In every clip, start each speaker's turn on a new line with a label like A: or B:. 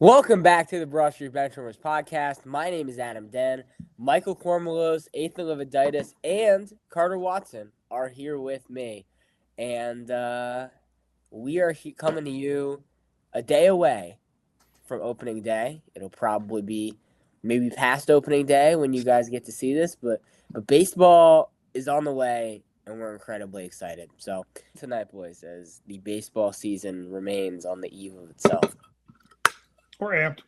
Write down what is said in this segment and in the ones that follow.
A: Welcome back to the Broad Street Benchwarmers podcast. My name is Adam Den. Michael Cormelos, Ethan Leviditis, and Carter Watson are here with me. And we are coming to you a day away from opening day. It'll probably be maybe past opening day when you guys get to see this, but baseball is on the way, and we're incredibly excited. So tonight, boys, as the baseball season remains on the eve of itself.
B: We're amped.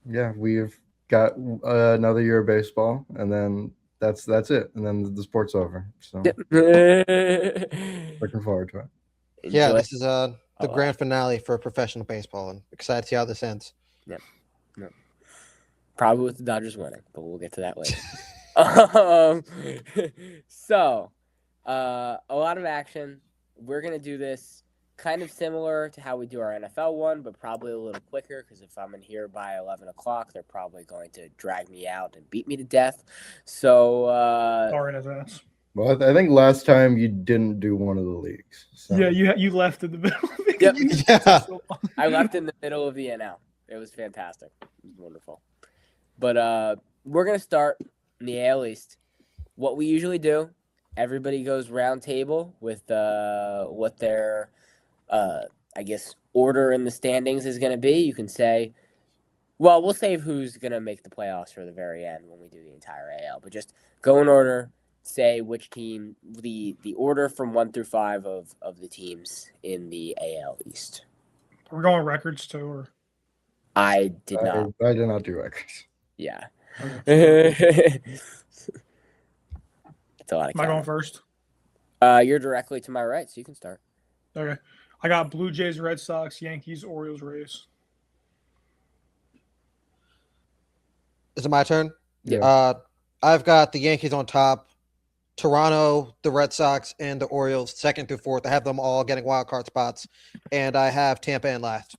C: Yeah, we've got another year of baseball, and then that's it, and then the sport's over. So looking forward to it.
D: Yeah, this is the grand finale for professional baseball, and excited to see how this ends.
A: Yep. Probably with the Dodgers winning, but we'll get to that later. So, a lot of action. We're gonna do this kind of similar to how we do our NFL one, but probably a little quicker because if I'm in here by 11 o'clock, they're probably going to drag me out and beat me to death. So,
B: sorry in advance.
C: Well, I think last time you didn't do one of the leagues. So.
B: Yeah, you left in the middle.
A: Yep.
D: Yeah.
A: I left in the middle of the NL. It was fantastic. It was wonderful. But we're going to start in the AL East. What we usually do, everybody goes round table with what their I guess order in the standings is going to be. You can say, well, we'll save who's going to make the playoffs for the very end when we do the entire AL. But just go in order, say which team, the order from 1 through 5 of the teams in the AL East.
B: We're going records too, or
A: I did not.
C: I did not do records.
A: Yeah. It's a lot of
B: Am I going first?
A: You're directly to my right, so you can start.
B: Okay. I got Blue Jays, Red Sox, Yankees, Orioles, Rays.
D: Is it my turn?
A: Yeah.
D: I've got the Yankees on top, Toronto, the Red Sox, and the Orioles 2nd through 4th. I have them all getting wild card spots, and I have Tampa in last.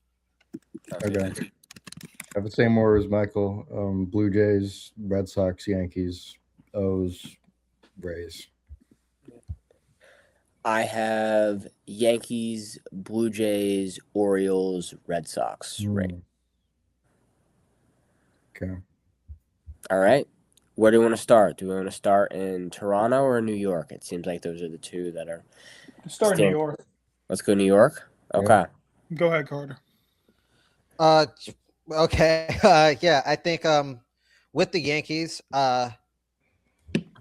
C: Okay. I have the same order as Michael. Blue Jays, Red Sox, Yankees, O's, Rays.
A: I have Yankees, Blue Jays, Orioles, Red Sox. Right.
C: Okay.
A: All right. Where do we want to start? Do we want to start in Toronto or New York? It seems like those are the two that are.
B: Let's start in New York.
A: Let's go New York. Okay.
B: Go ahead, Carter.
D: Okay. Yeah, I think with the Yankees,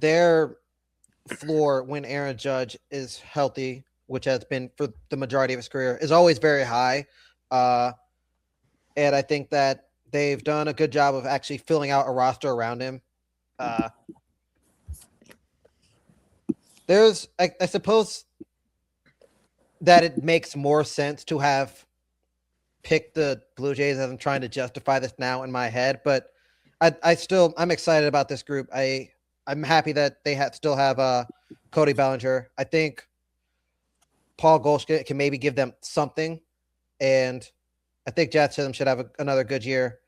D: their floor when Aaron Judge is healthy, which has been for the majority of his career, is always very high. And I think that they've done a good job of actually filling out a roster around him. I suppose that it makes more sense to have picked the Blue Jays as I'm trying to justify this now in my head, but I'm excited about this group. I'm happy that they still have Cody Bellinger. I think Paul Goldschmidt can maybe give them something, and I think Jazz Chisholm should have another good year.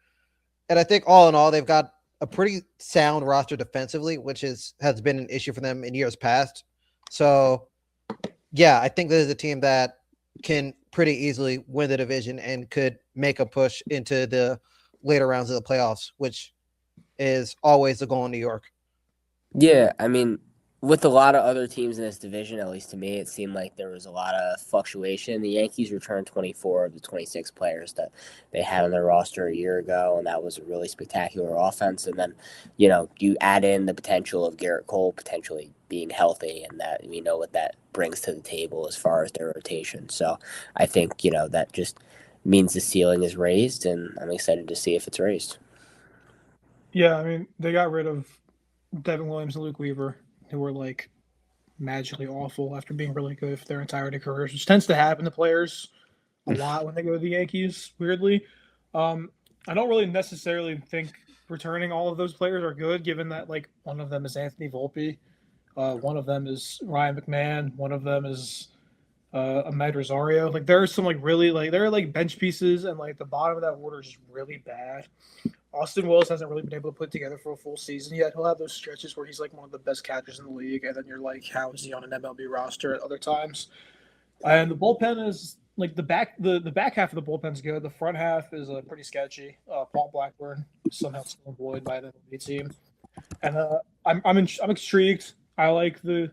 D: And I think all in all, they've got a pretty sound roster defensively, which has been an issue for them in years past. So, yeah, I think this is a team that can pretty easily win the division and could make a push into the later rounds of the playoffs, which is always the goal in New York.
A: Yeah, I mean, with a lot of other teams in this division, at least to me, it seemed like there was a lot of fluctuation. The Yankees returned 24 of the 26 players that they had on their roster a year ago, and that was a really spectacular offense. And then, you add in the potential of Garrett Cole potentially being healthy, and that we know what that brings to the table as far as their rotation. So I think, that just means the ceiling is raised, and I'm excited to see if it's raised.
B: Yeah, I mean, they got rid of Devin Williams and Luke Weaver, who were like magically awful after being really good for their entire careers, which tends to happen to players a lot when they go to the Yankees, weirdly. I don't really necessarily think returning all of those players are good, given that like one of them is Anthony Volpe, one of them is Ryan McMahon, one of them is Ahmed Rosario. Like there are some like really like there are like bench pieces, and like the bottom of that order is just really bad. Austin Willis hasn't really been able to put together for a full season yet. He'll have those stretches where he's like one of the best catchers in the league, and then you're like, how is he on an MLB roster at other times? And the bullpen is like the back half of the bullpen's good. The front half is pretty sketchy. Paul Blackburn is somehow still employed by the MLB team, and I'm intrigued. I like the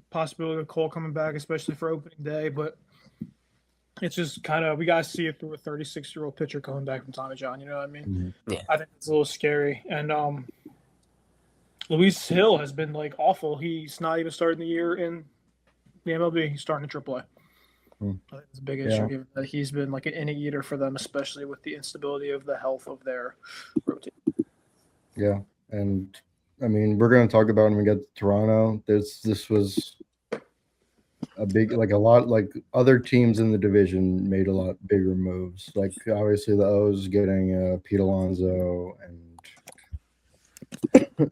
B: possibility of Cole coming back, especially for opening day, but it's just kind of we gotta see it through a 36-year-old pitcher coming back from Tommy John. You know what I mean?
C: Mhm.
A: Yeah.
B: I think it's a little scary. And Luis Hill has been like awful. He's not even starting the year in the MLB. He's starting in AAA.
C: Hmm.
B: I think it's a big
C: Yeah.
B: issue given that he's been like an inning eater for them, especially with the instability of the health of their rotation.
C: Yeah, and I mean, we're going to talk about when we get to Toronto. This was a big, like a lot, like other teams in the division made a lot bigger moves. Like obviously the O's getting Pete Alonso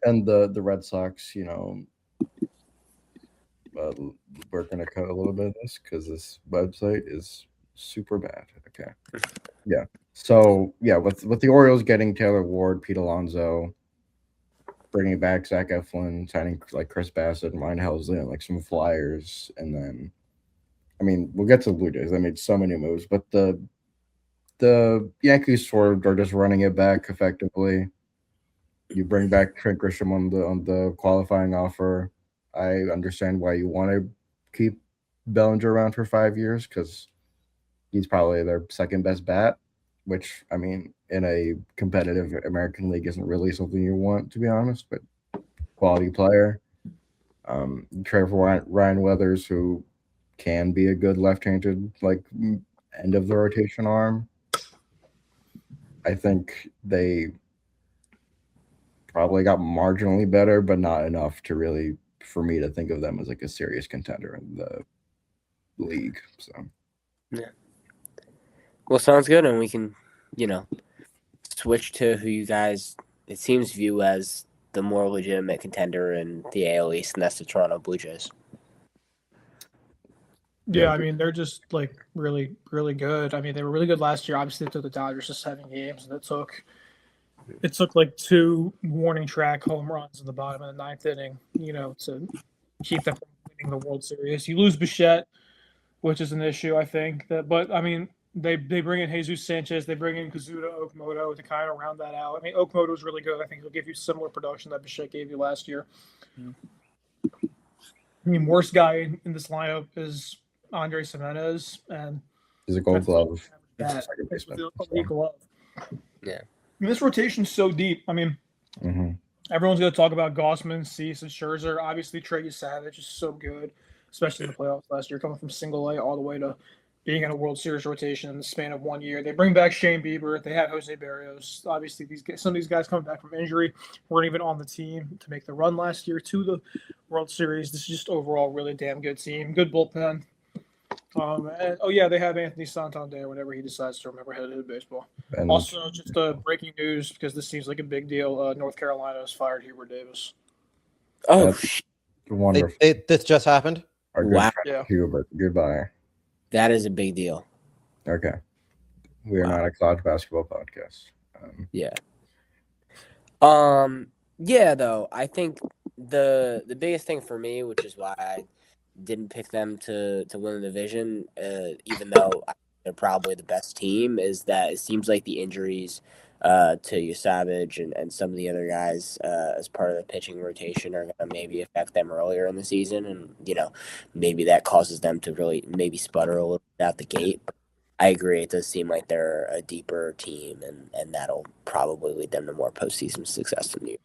C: and the Red Sox. You know, we're going to cut a little bit of this because this website is super bad. Okay, yeah. So yeah, with the Orioles getting Taylor Ward, Pete Alonso, bringing back Zach Eflin, signing like Chris Bassett and Ryan Helsley, and like some flyers, and then, I mean, we'll get to the Blue Jays. They made so many moves, but the Yankees sort of are just running it back effectively. You bring back Trent Grisham on the qualifying offer. I understand why you want to keep Bellinger around for 5 years because he's probably their second best bat, which, I mean, in a competitive American League isn't really something you want, to be honest, but quality player. Trevor Ryan Weathers, who can be a good left-handed, like, end of the rotation arm. I think they probably got marginally better, but not enough to really, for me to think of them as like a serious contender in the league. So
A: Well, sounds good, and we can, switch to who you guys, it seems, view as the more legitimate contender in the AL East, and that's the Toronto Blue Jays.
B: Yeah, I mean they're just like really, really good. I mean they were really good last year. Obviously, they took the Dodgers to 7 games, and it took like 2 warning track home runs in the bottom of the ninth inning, to keep them from winning the World Series. You lose Bichette, which is an issue, I think. But I mean, they bring in Jesus Sanchez, they bring in Kazuta Okamoto to kind of round that out. I mean, Okamoto was really good. I think he'll give you similar production that Bichette gave you last year. I mean, worst guy in this lineup is Andre Jimenez, and
C: he's a Gold Glove.
B: that
C: Second
B: it's
C: baseman,
B: with elite glove.
A: Yeah.
B: I mean, this rotation's so deep. I mean, everyone's going to talk about Gossman, Cease, and Scherzer. Obviously, Trey Savage is so good, especially in the playoffs last year, coming from single A all the way to being in a World Series rotation in the span of 1 year. They bring back Shane Bieber. They have Jose Barrios. Obviously, some of these guys coming back from injury weren't even on the team to make the run last year to the World Series. This is just overall really damn good team. Good bullpen. They have Anthony Santander whenever he decides to remember how to hit baseball.
C: And
B: Also, just breaking news because this seems like a big deal. North Carolina has fired Hubert Davis.
A: Oh,
C: that's wonderful.
D: This just happened.
C: Our good
A: Wow.
C: friend Hubert. Goodbye.
A: that is a big deal.
C: Okay. We are
A: Wow.
C: not a college basketball podcast.
A: Yeah. Yeah, though, I think the biggest thing for me, which is why I didn't pick them to win the division, even though they're probably the best team, is that it seems like the injuries to Savage and some of the other guys as part of the pitching rotation are going to maybe affect them earlier in the season, and maybe that causes them to really maybe sputter a little bit out the gate. I agree. It does seem like they're a deeper team, and that'll probably lead them to more postseason success than you.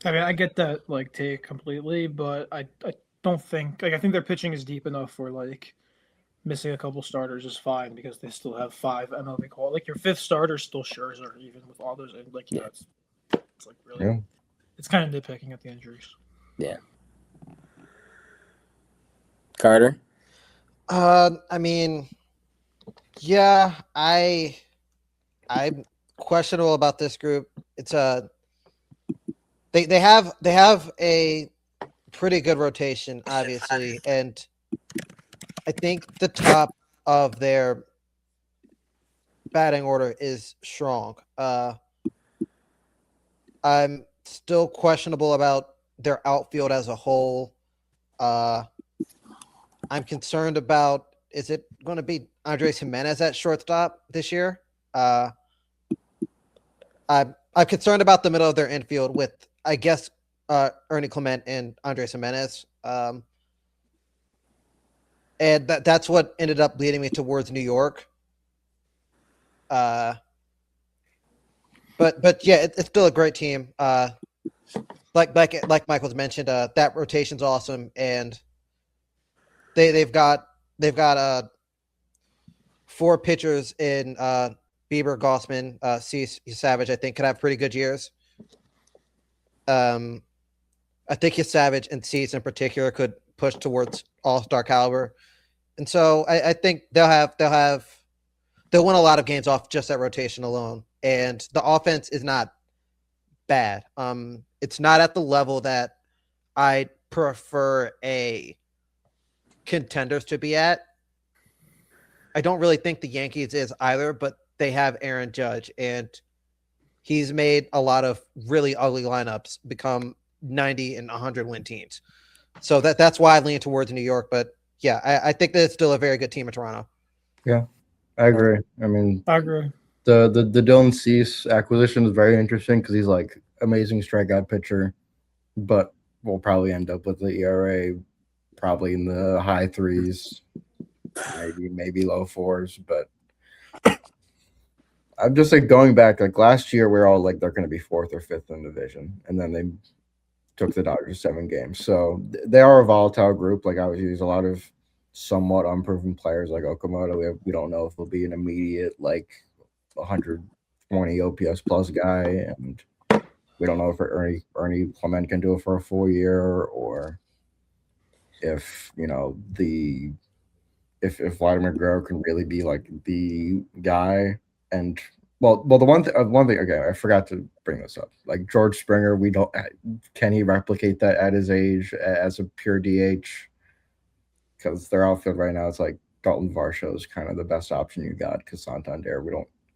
B: I mean, I get that take completely, but I don't think I think their pitching is deep enough for missing a couple starters is fine because they still have 5 MLB call. Your 5th starter is still Scherzer, even with all those it's really it's kind of nitpicking at the injuries.
A: Yeah. Carter?
D: I mean, yeah, I'm questionable about this group. It's they have a pretty good rotation, obviously, and I think the top of their batting order is strong. I'm still questionable about their outfield as a whole. I'm concerned about, is it going to be Andres Jimenez at shortstop this year? I'm concerned about the middle of their infield with, I guess, Ernie Clement and Andres Jimenez. And that's what ended up leading me towards New York. But yeah, it's still a great team. Like Michael's mentioned, that rotation's awesome, and they've got 4 pitchers in Bieber, Gossman, Cease, Savage. I think could have pretty good years. I think Savage and Cease in particular could push towards all-star caliber, and so I think they'll win a lot of games off just that rotation alone. And the offense is not bad. It's not at the level that I prefer a contenders to be at. I don't really think the Yankees is either, but they have Aaron Judge, and he's made a lot of really ugly lineups become 90 and 100 win teams. So that's why I lean towards New York. But yeah, I think that it's still a very good team in Toronto.
C: Yeah, I agree. I mean,
B: I agree.
C: the Dylan Cease acquisition is very interesting because he's like amazing strikeout pitcher, but we'll probably end up with the ERA probably in the high 3s, maybe low 4s. But I'm just like going back, like last year we were all like they're going to be 4th or 5th in the division, and then they took the Dodgers 7 games. So they are a volatile group. Like obviously there's a lot of somewhat unproven players like Okamoto. We don't know if he'll be an immediate like 120 OPS plus guy, and we don't know if Ernie Clement can do it for a full year, or if if Vladimir Guerrero can really be like the guy. And well, the one thing. Okay, I forgot to bring this up. Like George Springer, can he replicate that at his age as a pure DH? Because their outfield right now, it's like Dalton Varsho is kind of the best option you got. Because Santander,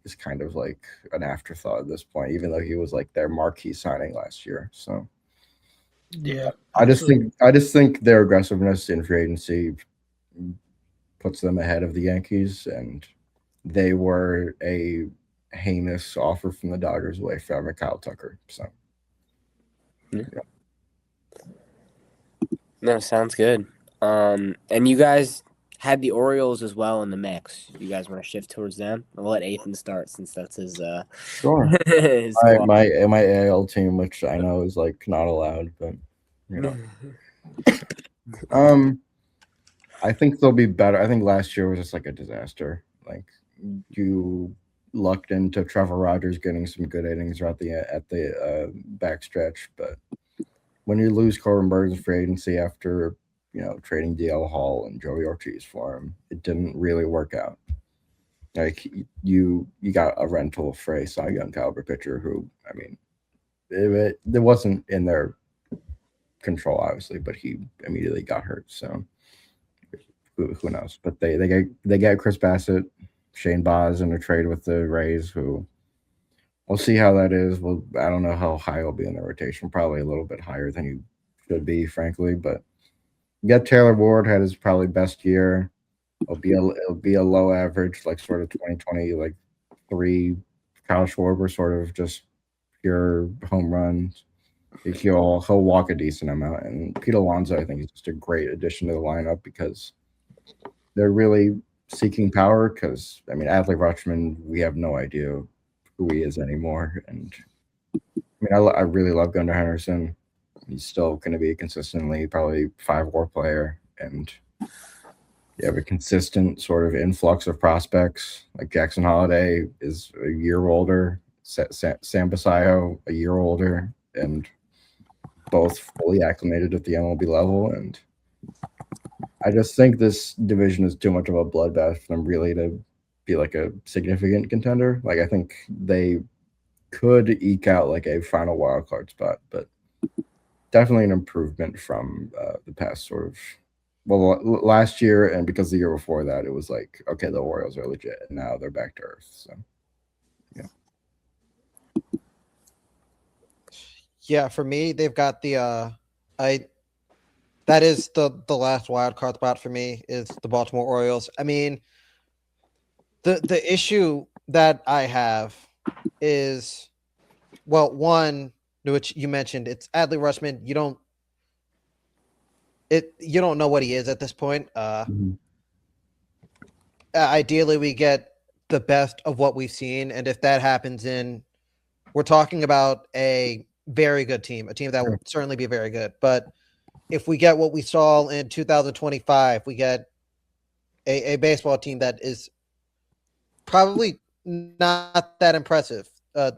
C: is kind of like an afterthought at this point, even though he was like their marquee signing last year. So
B: Yeah,
C: I just think their aggressiveness in free agency puts them ahead of the Yankees, and they were a heinous offer from the Dodgers away from Kyle Tucker. So,
A: yeah. No, sounds good. And you guys had the Orioles as well in the mix. You guys want to shift towards them? I'll let Ethan start since that's his.
C: Sure.
A: his
C: my AL team, which I know is like not allowed, but I think they'll be better. I think last year was just like a disaster. Like you lucked into Trevor Rogers getting some good innings at the backstretch, but when you lose Corbin Burns free agency after trading DL Hall and Joey Ortiz for him, it didn't really work out. Like you got a rental for a Cy Young caliber pitcher who, I mean, it wasn't in their control obviously, but he immediately got hurt. So who knows? But they get Chris Bassett, Shane Baz in a trade with the Rays, who we'll see how that is. Well, I don't know how high he'll be in the rotation. Probably a little bit higher than he should be, frankly. But you got Taylor Ward had his probably best year. It'll be a low average, like sort of 2020, like 3. Kyle Schwarber sort of just pure home runs. He'll walk a decent amount, and Pete Alonso I think is just a great addition to the lineup because they're really seeking power. Because I mean, Adley Rutschman, we have no idea who he is anymore, and I mean, I really love Gunnar Henderson. He's still going to be a consistently probably 5-WAR player, and you have a consistent sort of influx of prospects. Like Jackson Holiday is a year older, Sam Basayo a year older, and both fully acclimated at the MLB level. And I just think this division is too much of a bloodbath for them really to be like a significant contender. Like I think they could eke out like a final wild card spot, but definitely an improvement from the past sort of. Well, last year, and because the year before that, it was like, okay, the Orioles are legit, and now they're back to earth. So,
D: yeah, for me, they've got the that is the last wild card spot for me is the Baltimore Orioles. I mean, the issue that I have is, well, one, which you mentioned, it's Adley Rutschman. You don't know what he is at this point.
C: Mhm.
D: Ideally, we get the best of what we've seen, and if that happens, we're talking about a very good team, a team that will certainly be very good. But if we get what we saw in 2025, we get a baseball team that is probably not that impressive.
C: Yeah.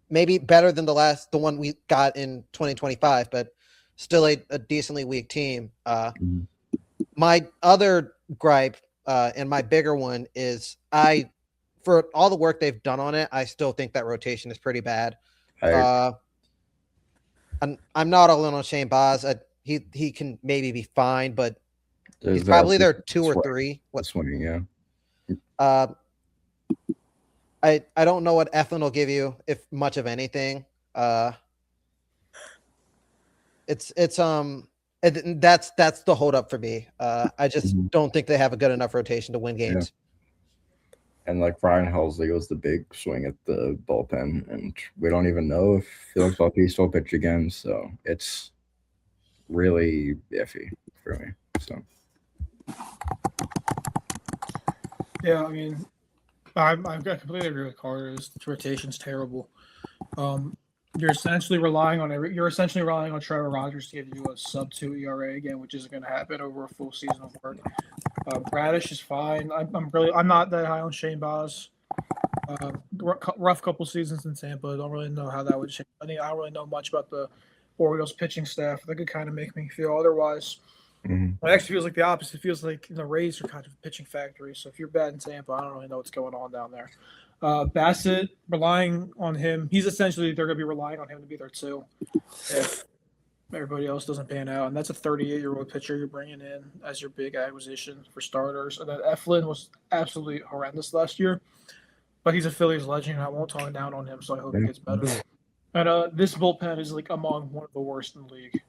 D: Maybe better than the one we got in 2025, but still a decently weak team.
C: Mhm.
D: My other gripe, and my bigger one is for all the work they've done on it, I still think that rotation is pretty bad.
C: I
D: I'm not all in on Shane Baz. He can maybe be fine, but he's
C: there's
D: probably their
C: the
D: 2 or
C: swing,
D: 3.
C: the swinging, yeah.
D: Uh, I don't know what Eflin will give you, if much of anything. It's that's the holdup for me. I just
C: Mhm.
D: don't think they have a good enough rotation to win games.
C: And like Ryan Helsley was the big swing at the bullpen, and we don't even know if Felix Bautista will pitch again. So it's really iffy for me. So
B: Yeah, I mean, I completely agree with Carter. This rotation's terrible. You're essentially relying on Trevor Rogers to give you a sub 2 ERA again, which isn't going to happen over a full season of work. Bradish is fine. I'm not that high on Shane Baz. Rough couple seasons in Tampa. I don't really know how that would change. I don't really know much about the Orioles pitching staff. That could kind of make me feel otherwise.
C: mhm.
B: It actually feels like the opposite. It feels like the Rays are kind of a pitching factory. So if you're bad in Tampa, I don't really know what's going on down there. Bassett, relying on him. They're going to be relying on him to be there too. If everybody else doesn't pan out. And that's a 38-year-old pitcher you're bringing in as your big acquisition for starters. And then Eflin was absolutely horrendous last year. But he's a Phillies legend, and I won't talk down on him, so I hope he
C: Yeah.
B: gets better. And this bullpen is like among one of the worst in the league.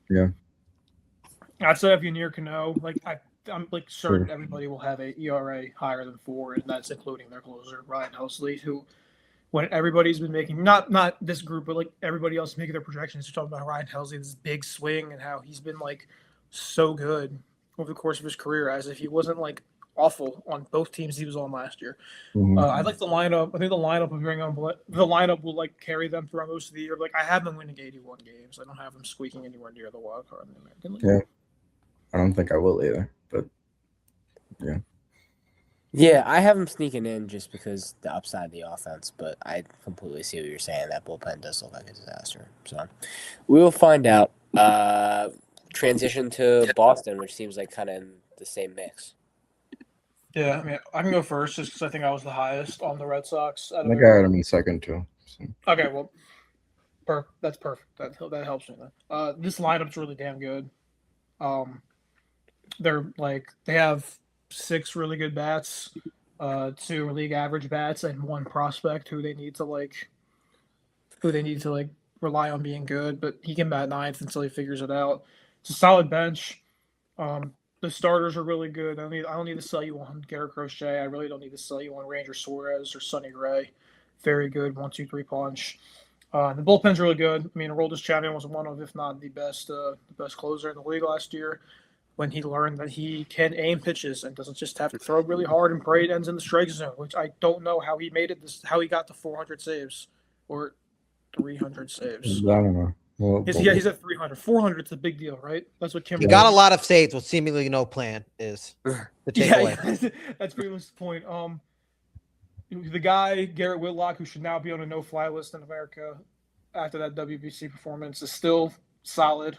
C: Yeah.
B: Outside of Yanir Cano, I'm like certain
C: Sure.
B: everybody will have a ERA higher than 4, and that's including their closer Ryan Helsley, who when everybody's been making not this group, but like everybody else making their projections, they're talking about Ryan Helsley, this big swing, and how he's been like so good over the course of his career, as if he wasn't like awful on both teams he was on last year.
C: Mhm.
B: I like the lineup. I think the lineup will like carry them throughout most of the year. Like I have them winning 81 games. I don't have them squeaking anywhere near the wild card in the American League.
C: Yeah. I don't think I will either, but
A: Yeah, I have them sneaking in just because the upside of the offense, but I completely see what you're saying. That bullpen does look like a disaster. So we will find out. Transition to Boston, which seems like kind of in the same mix.
B: Yeah, I mean, I can go first just because I think I was the highest on the Red Sox.
C: I think I had him in second too. So.
B: Okay, well, that's perfect. That helps me then. This lineup's really damn good. They have 6 really good bats, 2 league average bats, and 1 prospect who they need to rely on being good. But he can bat ninth until he figures it out. It's a solid bench. The starters are really good. I don't need to sell you on Garrett Crochet. I really don't need to sell you on Ranger Suarez or Sonny Gray. Very good 1-2-3 punch. The bullpen's really good. I mean, Aroldis Chapman was one of, if not the best closer in the league last year. When he learned that he can aim pitches and doesn't just have to throw really hard and pray it ends in the strike zone, which I don't know how he made it. How he got to 400 saves or 300 saves.
C: I don't know. Well,
B: He's at 300. 400 is a big deal, right? That's what Kim.
D: He got a lot of saves with seemingly no plan is the takeaway.
B: Yeah, that's pretty much the point. The guy Garrett Whitlock, who should now be on a no-fly list in America after that WBC performance, is still solid.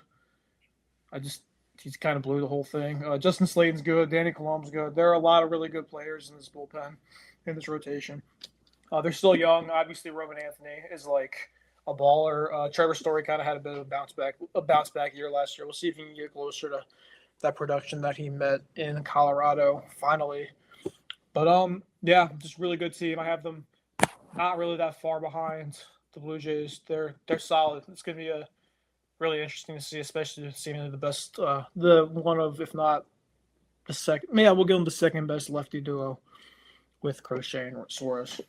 B: He's kind of blew the whole thing. Justin Slayton's good. Danny Colom's good. There are a lot of really good players in this bullpen, in this rotation. They're still young. Obviously, Roman Anthony is like a baller. Trevor Story kind of had a bit of a bounce back year last year. We'll see if he can get closer to that production that he met in Colorado finally. But yeah, just really good team. I have them not really that far behind the Blue Jays. They're solid. It's gonna be really interesting to see, especially seemingly the best, the one of, if not the second. Yeah, we'll give them the second best lefty duo with Crochet and Suarez.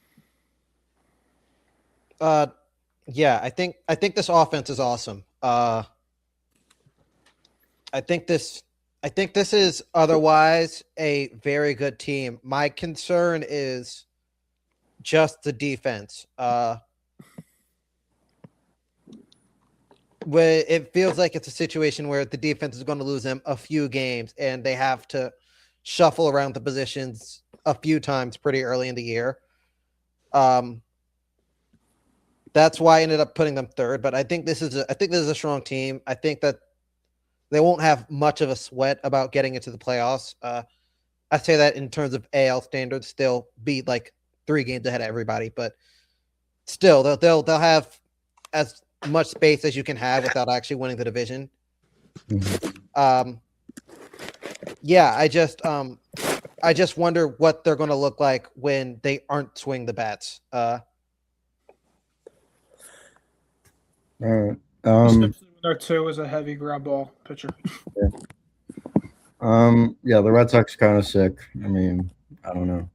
D: Yeah, I think this offense is awesome. I think this is otherwise a very good team. My concern is just the defense. Where it feels like it's a situation where the defense is going to lose them a few games and they have to shuffle around the positions a few times pretty early in the year. That's why I ended up putting them third, but I think this is a strong team. I think that they won't have much of a sweat about getting into the playoffs. I say that in terms of AL standards, they'll be like 3 games ahead of everybody, but still they'll have as much space as you can have without actually winning the division. Yeah, I just wonder what they're going to look like when they aren't swinging the bats.
C: All right.
B: Especially when their two is a heavy ground ball pitcher.
C: Yeah, the Red Sox kind of sick. I mean, I don't know.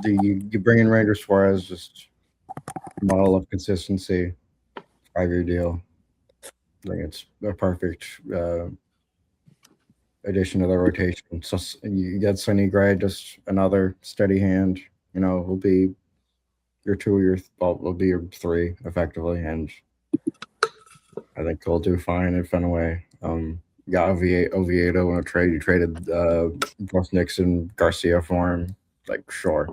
C: You bring in Ranger Suarez, just model of consistency, 5-year deal. I think it's a perfect addition to the rotation. So you get Sonny Gray, just another steady hand. You know, will be your 2 or will be your 3 effectively, and I think he'll do fine at Fenway. Got Oviedo in a trade. You traded Bruce Nixon, Garcia for him. Like, sure.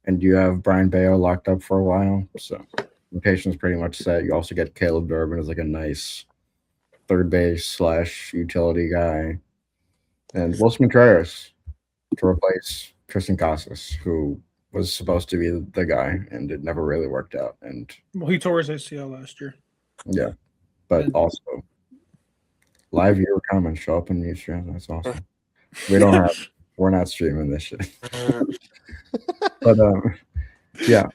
C: And you have Brian Bayo locked up for a while. So rotation's pretty much set. You also get Caleb Durbin as like a nice third base / utility guy. And Wilson Contreras to replace Tristan Casas, who was supposed to be the guy, and it never really worked out. And
B: Well, he tore his ACL last year.
C: yeah, but also live viewer comments show up in the stream. That's awesome. We're not streaming this shit. But yeah,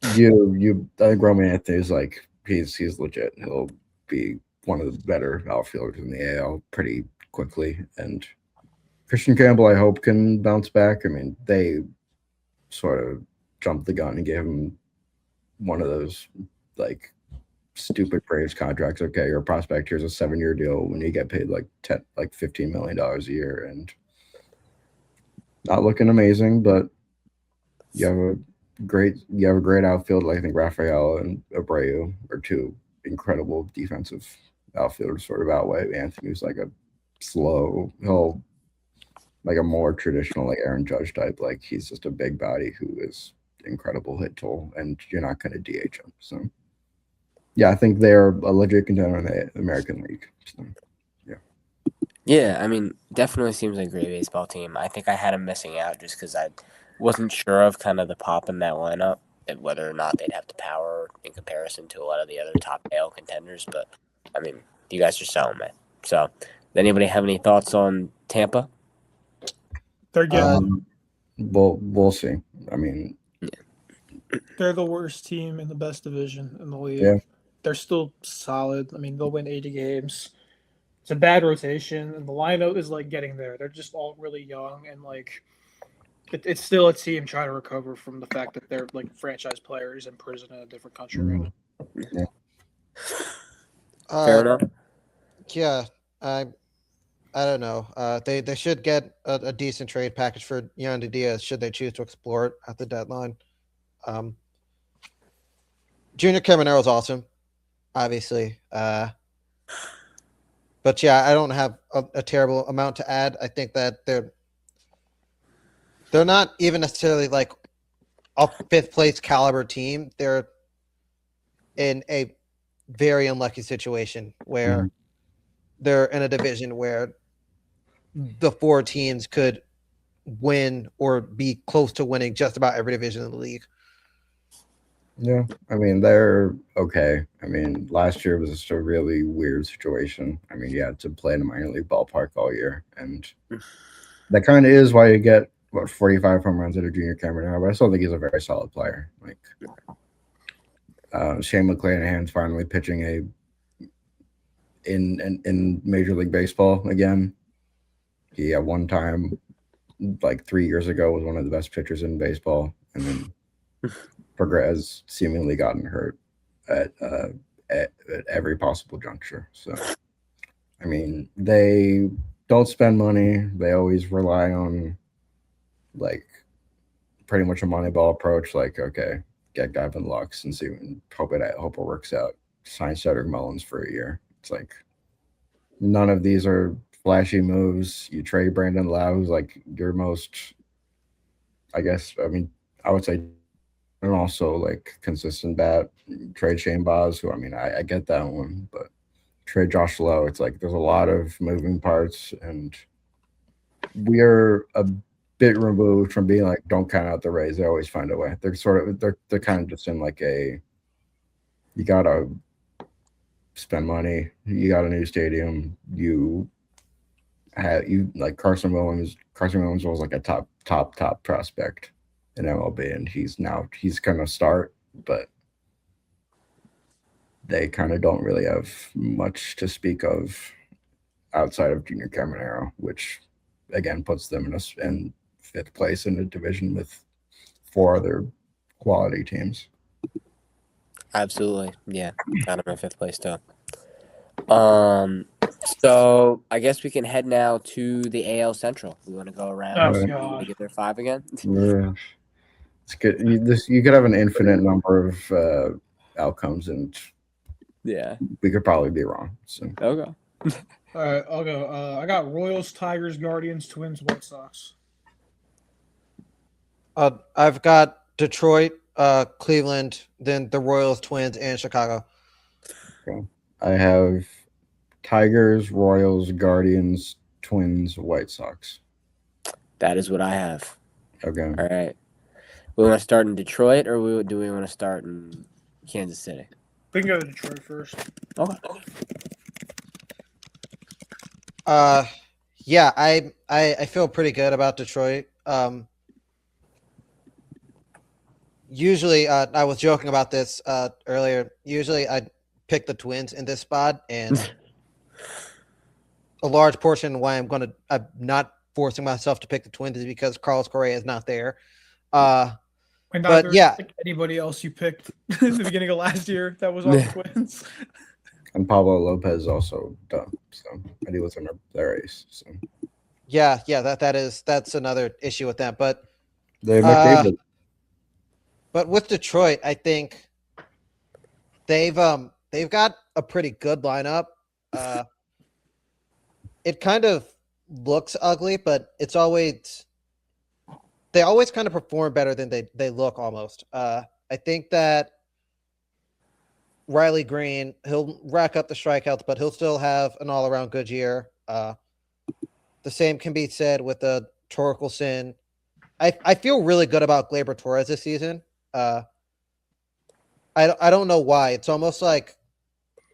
C: I think Roman Anthony's like he's legit. He'll be one of the better outfielders in the AL pretty quickly. And Christian Campbell, I hope, can bounce back. I mean, they sort of jumped the gun and gave him one of those like stupid Braves contracts. Okay, you're a prospect. Here's a 7-year deal when you get paid like $15 million a year, and not looking amazing, but you have a great outfield. Like I think Rafael and Abreu are 2 incredible defensive outfielders, sort of outweigh Anthony, who's like a slow, like a more traditional like Aaron Judge type. Like he's just a big body who is incredible hit tool, and you're not going to DH him. So yeah, I think they're a legit contender in the American League. So, yeah.
A: Yeah, I mean, definitely seems like a great baseball team. I think I had them missing out just because I wasn't sure of kind of the pop in that lineup and whether or not they'd have the power in comparison to a lot of the other top AL contenders. But, I mean, you guys are selling me. So, does anybody have any thoughts on Tampa?
B: They're getting.
C: We'll see. I mean,
B: They're the worst team in the best division in the league.
C: Yeah.
B: They're still solid. I mean, they'll win 80 games. It's a bad rotation, and the lineup is like getting there. They're just all really young, and like it's still a team trying to recover from the fact that they're like franchise players in prison in a different country right now.
C: Yeah.
A: Fair enough.
D: Yeah, I don't know. They should get a decent trade package for Yandy Diaz should they choose to explore it at the deadline. Junior Caminero is awesome, obviously. But yeah, I don't have a terrible amount to add. I think that they're not even necessarily like a 5th place caliber team. They're in a very unlucky situation where they're in a division where the 4 teams could win or be close to winning just about every division in the league.
C: Yeah, I mean, they're okay. I mean, last year was just a really weird situation. I mean, you had to play in a minor league ballpark all year, and that kind of is why you get 45 home runs at a Junior Cameron. But I still think he's a very solid player. Like Shane McClanahan's finally pitching a in Major League Baseball again. He at one time, like 3 years ago, was one of the best pitchers in baseball, and then has seemingly gotten hurt at every possible juncture. So, I mean, they don't spend money. They always rely on like pretty much a Moneyball approach. Like, okay, get Gavin Lux and see, and hope it works out. Sign Cedric Mullins for a year. It's like none of these are flashy moves. You trade Brandon Lau, who's like your most, I guess, I mean, I would say, and also like consistent bat. Trade Shane Baz, who, I mean, I get that one, but trade Josh Lowe. It's like there's a lot of moving parts, and we're a bit removed from being like, don't count out the Rays. They always find a way. They're kind of just in like a, you gotta spend money. You got a new stadium. You like Carson Williams. Carson Williams was like a top prospect in MLB, and he's gonna start, but they kind of don't really have much to speak of outside of Junior Caminero, which again puts them in fifth place in a division with 4 other quality teams.
A: Absolutely. Yeah. Got him in fifth place too. So I guess we can head now to the AL Central. We want to go around
B: Oh,
A: and
B: God.
A: get their 5 again.
C: Yeah. It's good. You could have an infinite number of outcomes, and
A: Yeah.
C: we could probably be wrong. So
A: Okay.
B: All right, I'll go. I got Royals, Tigers, Guardians, Twins, White Sox.
D: I've got Detroit, Cleveland, then the Royals, Twins, and Chicago.
C: okay. I have Tigers, Royals, Guardians, Twins, White Sox.
A: That is what I have.
C: Okay.
A: All right. We want to start in Detroit, or do we want to start in Kansas City?
B: We can go to Detroit first.
A: Okay.
D: Yeah, I feel pretty good about Detroit. Usually, I was joking about this earlier. Usually, I pick the Twins in this spot, and a large portion why I'm not forcing myself to pick the Twins is because Carlos Correa is not there.
B: And
D: But,
B: neither
D: yeah.
B: anybody else you picked in the beginning of last year that was on the Twins.
C: And Pablo Lopez also done. So, and he was in their ace. So
D: Yeah, that's another issue with them. But
C: they McDavid.
D: But with Detroit, I think they've got a pretty good lineup. It kind of looks ugly, but they always kind of perform better than they look almost. I think that Riley Green, he'll rack up the strikeouts, but he'll still have an all-around good year. The same can be said with the Torkelson. I feel really good about Gleyber Torres this season. I don't know why. It's almost like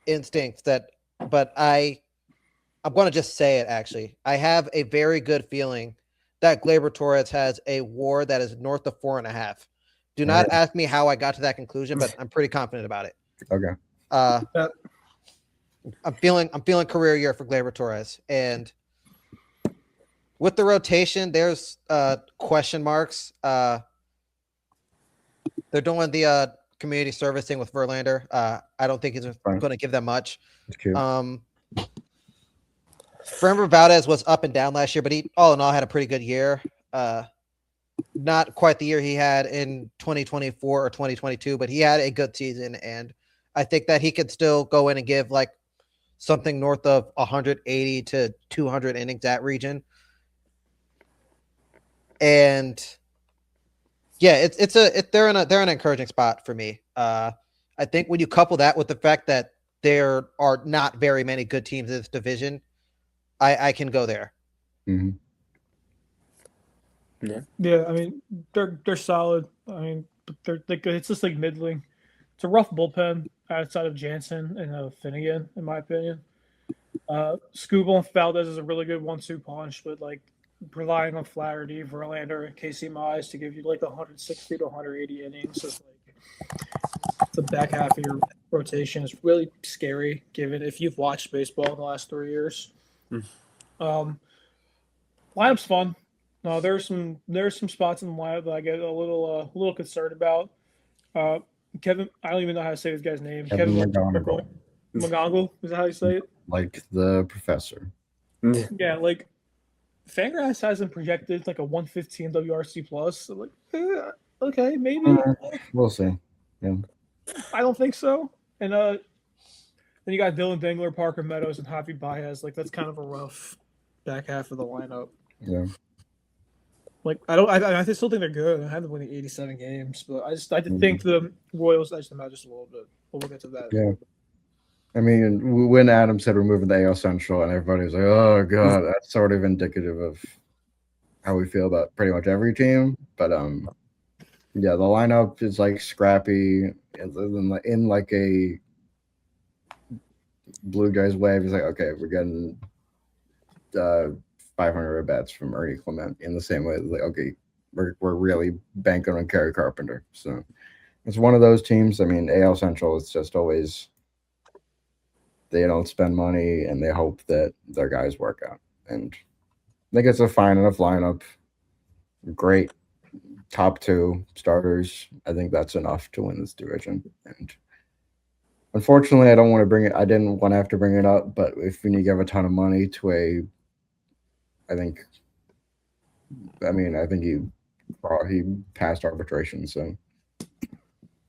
D: instinct but I'm going to just say it, actually. I have a very good feeling that Gleyber Torres has a WAR that is north of 4.5. Do not ask me how I got to that conclusion, but I'm pretty confident about it.
C: Okay.
D: I'm feeling career year for Gleyber Torres, and with the rotation, there's question marks. They're doing the community service thing with Verlander. I don't think he's going to give them much.
C: That's cute.
D: Framber Valdez was up and down last year, but he all in all had a pretty good year. Not quite the year he had in 2024 or 2022, but he had a good season, and I think that he could still go in and give like something north of 180 to 200 innings that region. And yeah, they're in an encouraging spot for me. I think when you couple that with the fact that there are not very many good teams in this division, I can go there.
C: Mm-hmm.
B: Yeah, I mean they're solid. I mean, but it's just like middling. It's a rough bullpen outside of Jansen and Finnegan, in my opinion. Scooble and Valdez is a really good 1-2 punch, but like relying on Flaherty, Verlander, and Casey Mize to give you like 160 to 180 innings is like the back half of your rotation is really scary, given if you've watched baseball in the last 3 years.
A: Mm.
B: Lineup's fun. No, there's some spots in the lineup that I get a little concerned about. Uh, Kevin, I don't even know how to say this guy's name.
C: Kevin
B: Kevin
C: McGonigal,
B: McGonigal, is that how you say it?
C: like the professor.
B: Yeah, like Fangraphs has him projected like a 115 WRC plus. So like, okay, maybe.
C: We'll see. Yeah.
B: I don't think so. And then you got Dylan Dingler, Parker Meadows, and Javi Baez. Like that's kind of a rough back half of the lineup.
C: Yeah.
B: Like I still think they're good. I had them winning 87 games, but I did think the Royals edged them out just a little bit. But we'll get to that.
C: Yeah. I mean, when Adam said we're moving the AL Central, and everybody was like, "Oh God," that's sort of indicative of how we feel about pretty much every team. But yeah, the lineup is like scrappy in like a Blue Jays way. It's like, okay, we're getting 500 at bats from Ernie Clement in the same way. Like, okay, we're really banking on Kerry Carpenter. So it's one of those teams. I mean, AL Central is just always. They don't spend money, and they hope that their guys work out. And I think it's a fine enough lineup. Great top 2 starters. I think that's enough to win this division. And unfortunately, I don't want to bring it. I didn't want to have to bring it up, but if you give a ton of money to I think he passed arbitration. So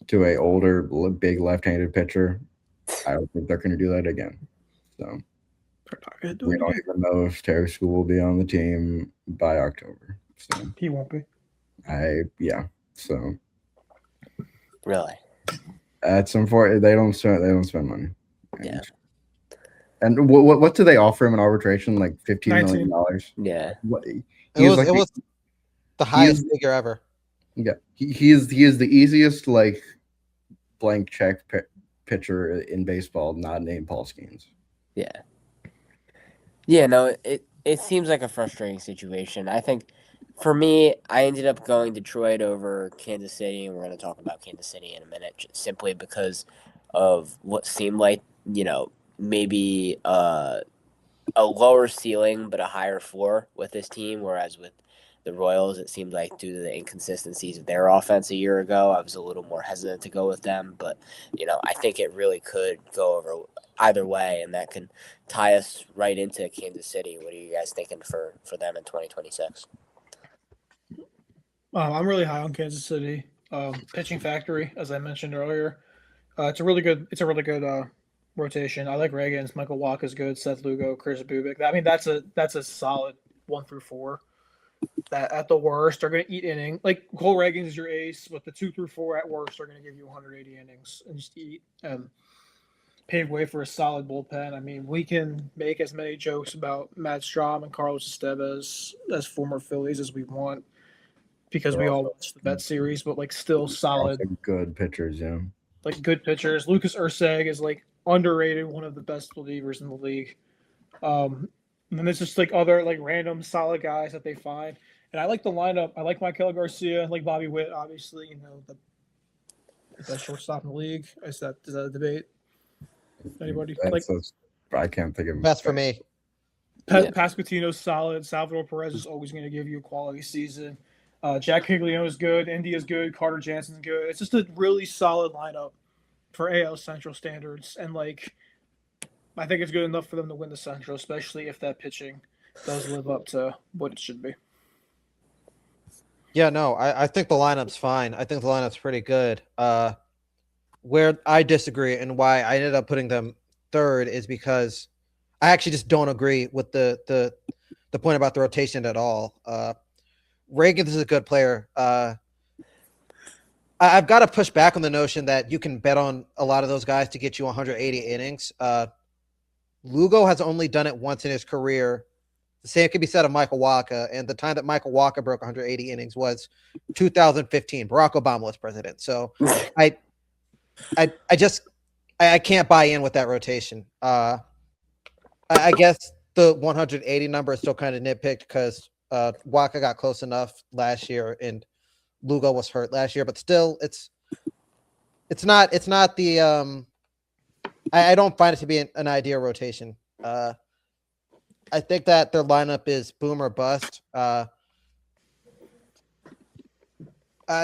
C: to a older, big left-handed pitcher. I don't think they're going to do that again. So we don't even know if Terry School will be on the team by October. So
B: He won't be.
C: So
A: Really?
C: That's unfortunate. They don't spend money.
A: Yeah.
C: And what do they offer him in arbitration? Like $15 million.
A: Yeah.
D: It was the highest figure ever.
C: Yeah, he is the easiest like blank check pitcher in baseball, not named Paul Skeens.
A: Yeah. Yeah, no, it seems like a frustrating situation. I think for me, I ended up going Detroit over Kansas City, and we're going to talk about Kansas City in a minute, just simply because of what seemed like, maybe a lower ceiling but a higher floor with this team, whereas with the Royals, it seemed like due to the inconsistencies of their offense a year ago, I was a little more hesitant to go with them. But, I think it really could go over either way, and that can tie us right into Kansas City. What are you guys thinking for them in 2026?
B: I'm really high on Kansas City. Pitching factory, as I mentioned earlier. It's a really good rotation. I like Reagan's. Michael Wacha's good. Seth Lugo, Chris Bubik. I mean, that's a solid 1 through 4. That at the worst are going to eat inning. Like Cole Reagan is your ace, but the 2 through 4 at worst are going to give you 180 innings and just eat and pave way for a solid bullpen. I mean, we can make as many jokes about Matt Strahm and Carlos Estevez as former Phillies as we want because we all watched the Bet series, but like still solid,
C: good pitchers, yeah.
B: Like good pitchers. Lucas Urseg is like underrated, one of the best relievers in the league. And then there's just like other like random solid guys that they find. And I like the lineup. I like Michael Garcia, I like Bobby Witt, obviously, the best shortstop in the league. Is that a debate? Anybody?
C: I can't think of
D: best for me.
B: Pasquantino's solid. Salvador Perez is always going to give you a quality season. Jack Higlio is good. India's good. Carter Jansen's good. It's just a really solid lineup for AL Central standards. And I think it's good enough for them to win the Central, especially if that pitching does live up to what it should be.
D: Yeah, no, I think the lineup's fine. I think the lineup's pretty good. Where I disagree and why I ended up putting them third is because I actually just don't agree with the point about the rotation at all. Reagan is a good player. I've got to push back on the notion that you can bet on a lot of those guys to get you 180 innings. Lugo has only done it once in his career. The same can be said of Michael Wacha, and the time that Michael Wacha broke 180 innings was 2015. Barack Obama was president. So I can't buy in with that rotation. I guess the 180 number is still kind of nitpicked because Wacha got close enough last year and Lugo was hurt last year, but still it's not the I don't find it to be an ideal rotation. I think that their lineup is boom or bust. I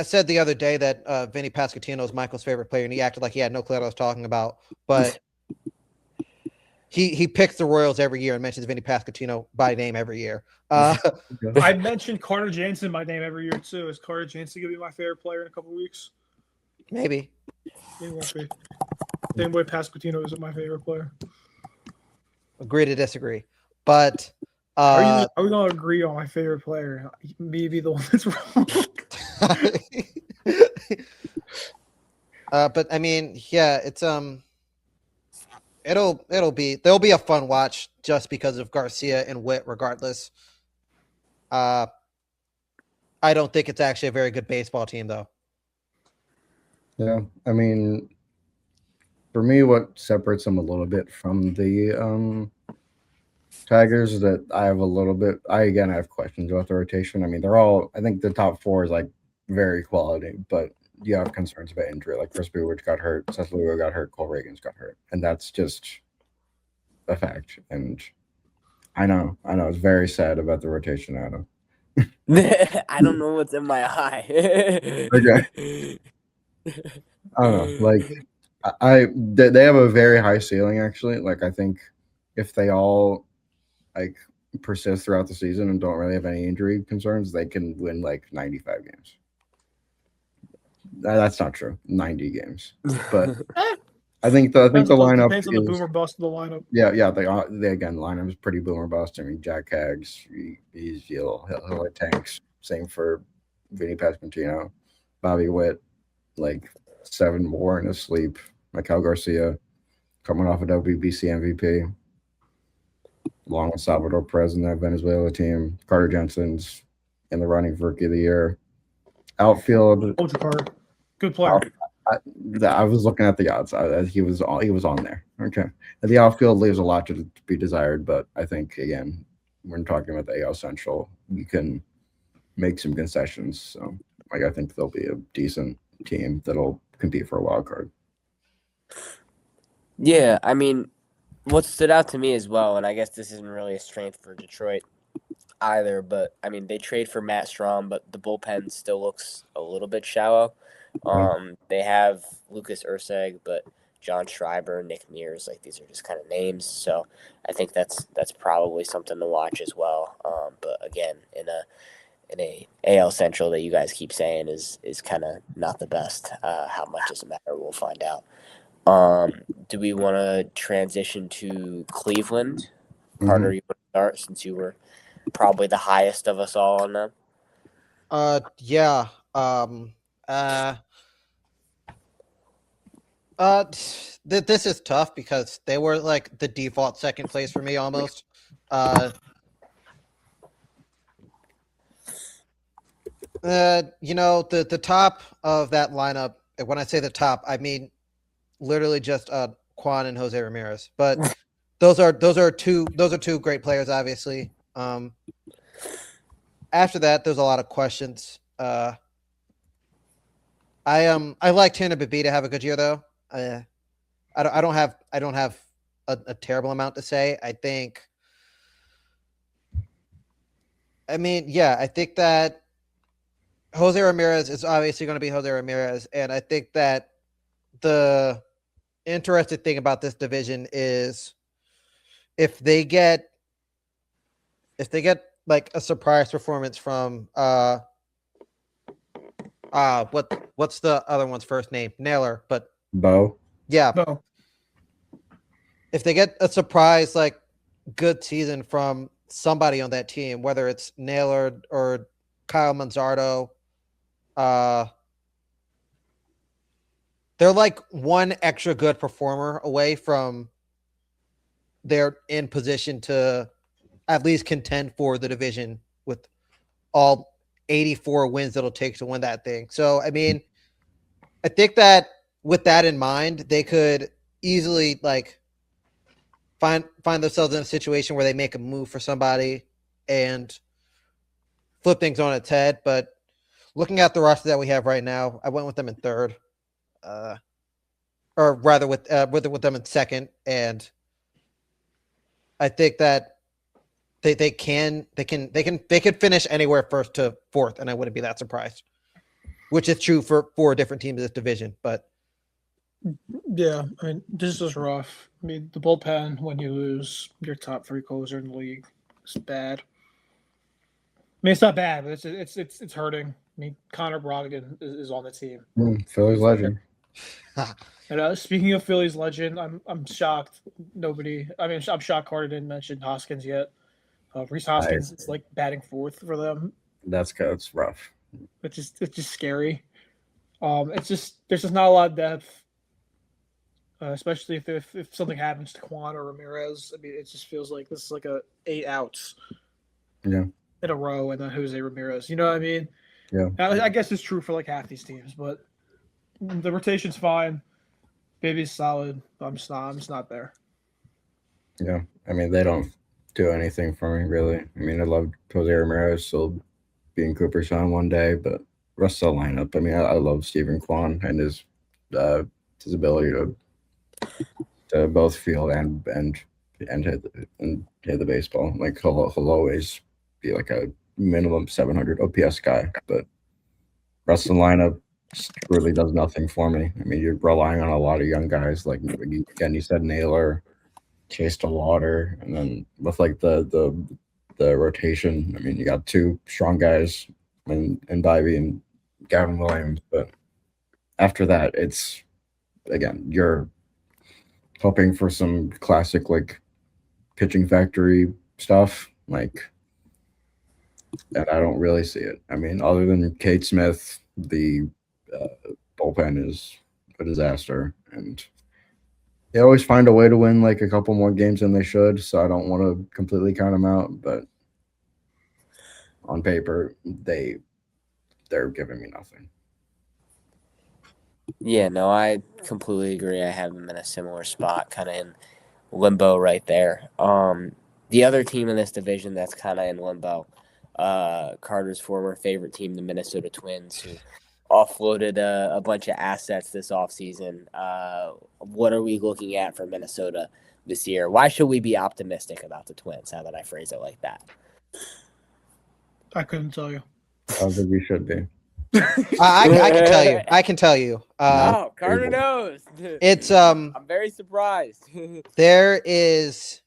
D: said the other day that Vinny Pasquantino is Michael's favorite player, and he acted like he had no clue what I was talking about. But he picks the Royals every year and mentions Vinny Pasquantino by name every year.
B: I mentioned Carter Jansen by name every year too. Is Carter Jansen gonna be my favorite player in a couple weeks?
D: Maybe.
B: He won't be. Same way Pasquantino isn't my favorite player.
D: Agree to disagree. But
B: Are we gonna agree on my favorite player? Me be the one that's wrong.
D: but I mean, yeah, it's there'll be a fun watch just because of Garcia and Witt regardless. I don't think it's actually a very good baseball team though.
C: Yeah, I mean, for me, what separates them a little bit from the Tigers is that I have a little bit. I have questions about the rotation. I mean, they're all. I think the top four is like very quality, but you have concerns about injury. Like Chris Buich got hurt, Seth Lugo got hurt, Cole Reagans got hurt, and that's just a fact. And I know, it's very sad about the rotation, Adam.
A: I don't know what's in my eye.
C: Okay. I don't know. Like, they have a very high ceiling actually. Like, I think if they all like persist throughout the season and don't really have any injury concerns, they can win like 95 games. That's not true. 90 games, but I think the lineup
B: depends on the boomer bust of the lineup.
C: Yeah. They again, lineup is pretty boomer bust. I mean, Jack Haggs, he'll hit tanks. Same for Vinny Pasquantino, Bobby Witt, like 7 more in his sleep. Miguel Garcia, coming off a WBC MVP, along with Salvador Perez in that Venezuela team. Carter Jensen's in the running for Rookie of the Year. Outfield,
B: Ultra Carter, good player.
C: I was looking at the odds. He was on there. Okay, the outfield leaves a lot to be desired, but I think again, when talking about the AL Central, you can make some concessions. So, like, I think they'll be a decent team that'll compete for a wild card.
A: Yeah, I mean, what stood out to me as well, and I guess this isn't really a strength for Detroit either, but I mean, they trade for Matt Strahm, but the bullpen still looks a little bit shallow. They have Lucas Urseg, but John Schreiber, Nick Mears, like these are just kind of names. So I think that's probably something to watch as well. But again, in a AL Central that you guys keep saying is kind of not the best. How much doesn't matter? We'll find out. Do we want to transition to Cleveland? Carter, you want to start since you were probably the highest of us all on them?
D: Yeah. This is tough because they were like the default second place for me almost. The top of that lineup, when I say the top, I mean literally just Quan and Jose Ramirez. But those are two great players, obviously. After that, there's a lot of questions. I like Tanner Bibby to have a good year though. I don't have a terrible amount to say. I think that Jose Ramirez is obviously going to be Jose Ramirez, and I think that the interesting thing about this division is if they get like a surprise performance from what's the other one's first name? Naylor, but
C: Bo.
D: Yeah.
B: No.
D: If they get a surprise like good season from somebody on that team, whether it's Naylor or Kyle Manzardo, they're like one extra good performer away from they're in position to at least contend for the division with all 84 wins it'll take to win that thing. So, I mean, I think that with that in mind, they could easily like find themselves in a situation where they make a move for somebody and flip things on its head. But looking at the roster that we have right now, I went with them in third. or rather with them in second, and I think that they could finish anywhere first to fourth, and I wouldn't be that surprised. Which is true for 4 different teams in this division, but
B: Yeah, I mean, this is rough. I mean, the bullpen, when you lose your top 3 closer in the league, is bad. I mean, it's not bad, but it's hurting. I mean, Connor Brogdon is on the team.
C: Phillies legend.
B: And speaking of Phillies legend, I'm shocked. Nobody. I mean, I'm shocked Carter didn't mention Hoskins yet. Reese Hoskins is like batting 4th for them.
C: That's rough.
B: It's just scary. It's just there's just not a lot of depth, especially if something happens to Quan or Ramirez. I mean, it just feels like this is like a 8 outs.
C: Yeah.
B: In a row, and then Jose Ramirez. You know what I mean?
C: Yeah.
B: I guess it's true for like half these teams, but the rotation's fine. Baby's solid. I'm just not there.
C: Yeah. I mean, they don't do anything for me, really. I mean, I love Jose Ramirez still being Cooper's son one day, but rest of the lineup. I mean, I love Stephen Kwan and his ability to both field and hit the baseball. Like he'll always be like a minimum 700 OPS guy, but rest of the lineup really does nothing for me. I mean, you're relying on a lot of young guys, like again, you said Naylor, Chase DeLauder, and then with like the rotation. I mean, you got 2 strong guys in Bivey and Gavin Williams, but after that, it's again you're hoping for some classic like pitching factory stuff, like, and I don't really see it. I mean, other than Kate Smith, the bullpen is a disaster, and they always find a way to win like a couple more games than they should. So I don't want to completely count them out, but on paper, they're giving me nothing.
A: Yeah, no, I completely agree. I have them in a similar spot, kind of in limbo right there. The other team in this division that's kind of in limbo, Carter's former favorite team, the Minnesota Twins, who offloaded a bunch of assets this offseason. What are we looking at for Minnesota this year? Why should we be optimistic about the Twins? How did I phrase it like that?
B: I couldn't tell you.
C: I don't think we should be.
D: I can tell you. I can tell you.
A: Oh, Carter knows.
D: It's
A: I'm very surprised.
D: There is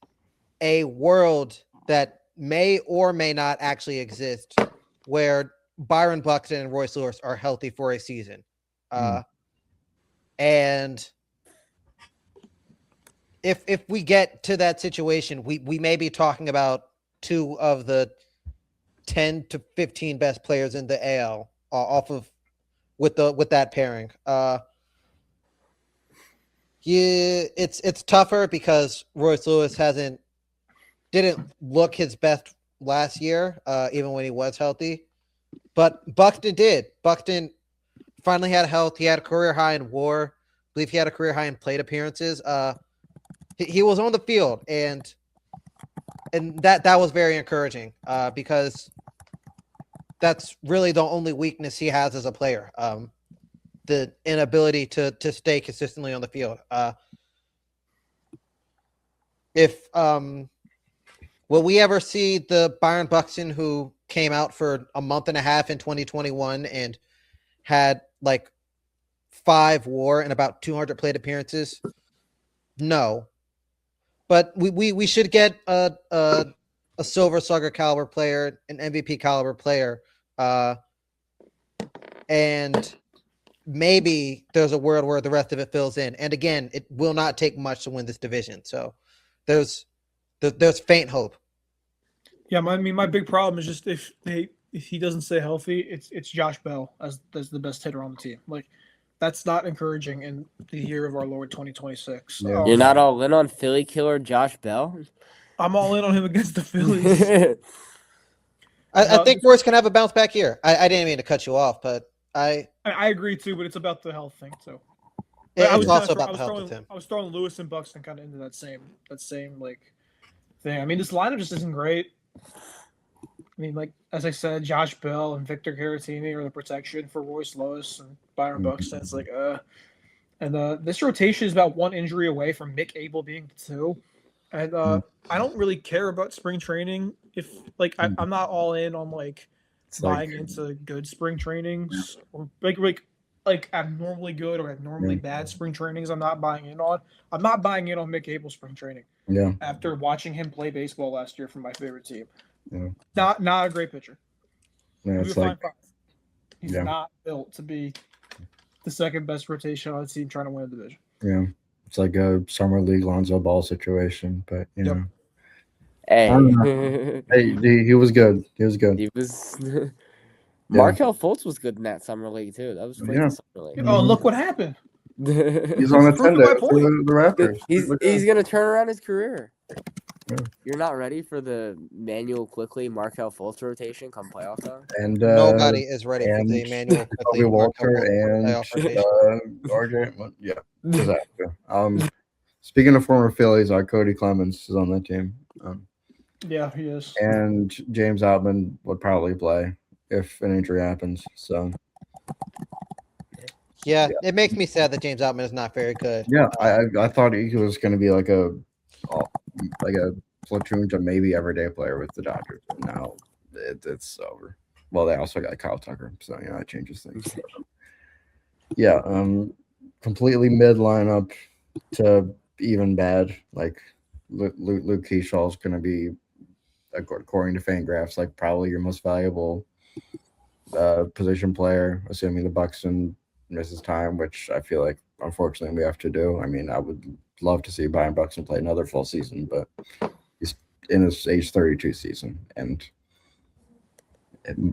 D: a world that may or may not actually exist where Byron Buxton and Royce Lewis are healthy for a season. And if we get to that situation, we may be talking about 2 of the 10 to 15 best players in the AL off of with that pairing. It's tougher because Royce Lewis didn't look his best last year, even when he was healthy. But Buxton did. Buxton finally had health. He had a career high in WAR. I believe he had a career high in plate appearances. He was on the field, and that was very encouraging because that's really the only weakness he has as a player. The inability to stay consistently on the field. Will we ever see the Byron Buxton who came out for a month and a half in 2021 and had like 5 WAR and about 200 plate appearances? No, but we should get a Silver Slugger caliber player, an MVP caliber player, and maybe there's a world where the rest of it fills in. And again, it will not take much to win this division. So there's faint hope.
B: Yeah, my big problem is just if he doesn't stay healthy, it's Josh Bell as the best hitter on the team. Like, that's not encouraging in the year of our Lord 2026.
C: Yeah.
A: You're not all in on Philly killer Josh Bell?
B: I'm all in on him against the Phillies.
D: I think Royce can have a bounce back here. I didn't mean to cut you off, but I
B: agree too, but it's about the health thing too.
D: It's also about the health with him.
B: I was throwing Lewis and Buxton kind of into that same like thing. I mean, this lineup just isn't great. I mean, like as I said, Josh Bell and Victor Caratini are the protection for Royce Lewis and Byron Buxton. It's like, And this rotation is about one injury away from Mick Abel being 2. And I don't really care about spring training. If I'm not all in on
C: It's
B: buying into good spring trainings or like abnormally good or abnormally bad spring trainings. I'm not buying in on. I'm not buying in on Mick Abel spring training.
C: Yeah.
B: After watching him play baseball last year for my favorite team,
C: Yeah.
B: not a great pitcher.
C: Yeah, it's like
B: he's not built to be the second best rotation on the team trying to win a division.
C: yeah, it's like a summer league Lonzo Ball situation, but you know.
A: Hey,
C: Hey, he was good. He was good.
A: he was. Markel Fultz was good in that summer league too. That was great.
C: Yeah.
A: Summer league.
B: Oh, look what happened!
C: He's on the
B: Proof of
C: 10
B: my
C: day for
B: point.
C: the Raptors.
A: He's gonna turn around his career.
C: Yeah.
A: You're not ready for the Manuel Quickly Markel Fultz rotation come playoff time.
C: And
D: Nobody is ready for
C: and
D: the Emmanuel
C: Kobe
D: Quickly
C: Walker and
D: playoff rotation.
C: RJ. Yeah, disaster. Speaking of former Phillies, Cody Clemens is on that team.
B: Yeah, he is.
C: And James Outman would probably play if an injury happens. So
D: Yeah, it makes me sad that James Outman is not very good.
C: yeah, I thought he was going to be like a platoon to maybe everyday player with the Dodgers. And now it's over. Well, they also got Kyle Tucker, so that changes things. Yeah, completely mid lineup to even bad. Like Luke Keeshaw's going to be, according to Fangraphs, like probably your most valuable position player, assuming the Buxton misses time, which I feel like unfortunately we have to do. I mean, I would love to see Brian Buxton play another full season, but he's in his age 32 season, and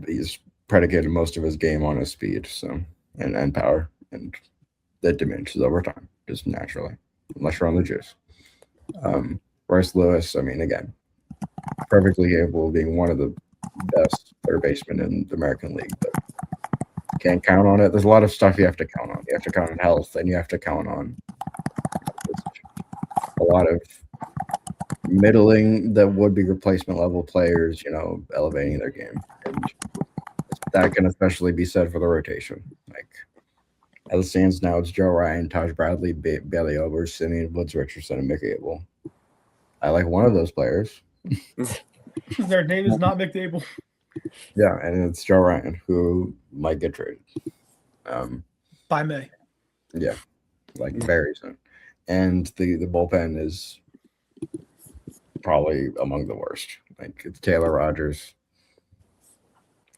C: he's predicated most of his game on his speed, so and power, and that diminishes over time, just naturally, unless you're on the juice. Bryce Lewis, I mean, again, perfectly capable of being one of the best third basemen in the American League, but can't count on it. There's a lot of stuff you have to count on. You have to count on health, and you have to count on a lot of middling that would be replacement level players, elevating their game. And that can especially be said for the rotation. Like, as it stands now, it's Joe Ryan, Taj Bradley, Bailey Ober, Simeon Woods Richardson, and Mick Abel. I like one of those players.
B: Their name is not Mick Abel.
C: Yeah, and it's Joe Ryan, who might get traded.
B: By May.
C: Yeah, like very soon. And the bullpen is probably among the worst. Like, it's Taylor Rogers,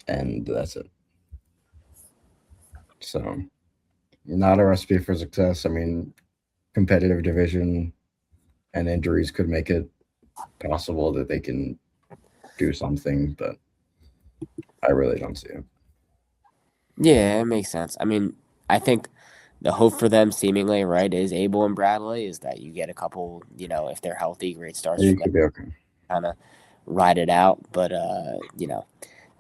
C: and that's it. So, not a recipe for success. I mean, competitive division and injuries could make it possible that they can do something, but I really don't see it.
A: Yeah, it makes sense. I mean, I think the hope for them, seemingly, right, is Abel and Bradley, is that you get a couple, if they're healthy, great starts.
C: You could be okay.
A: Kind of ride it out, but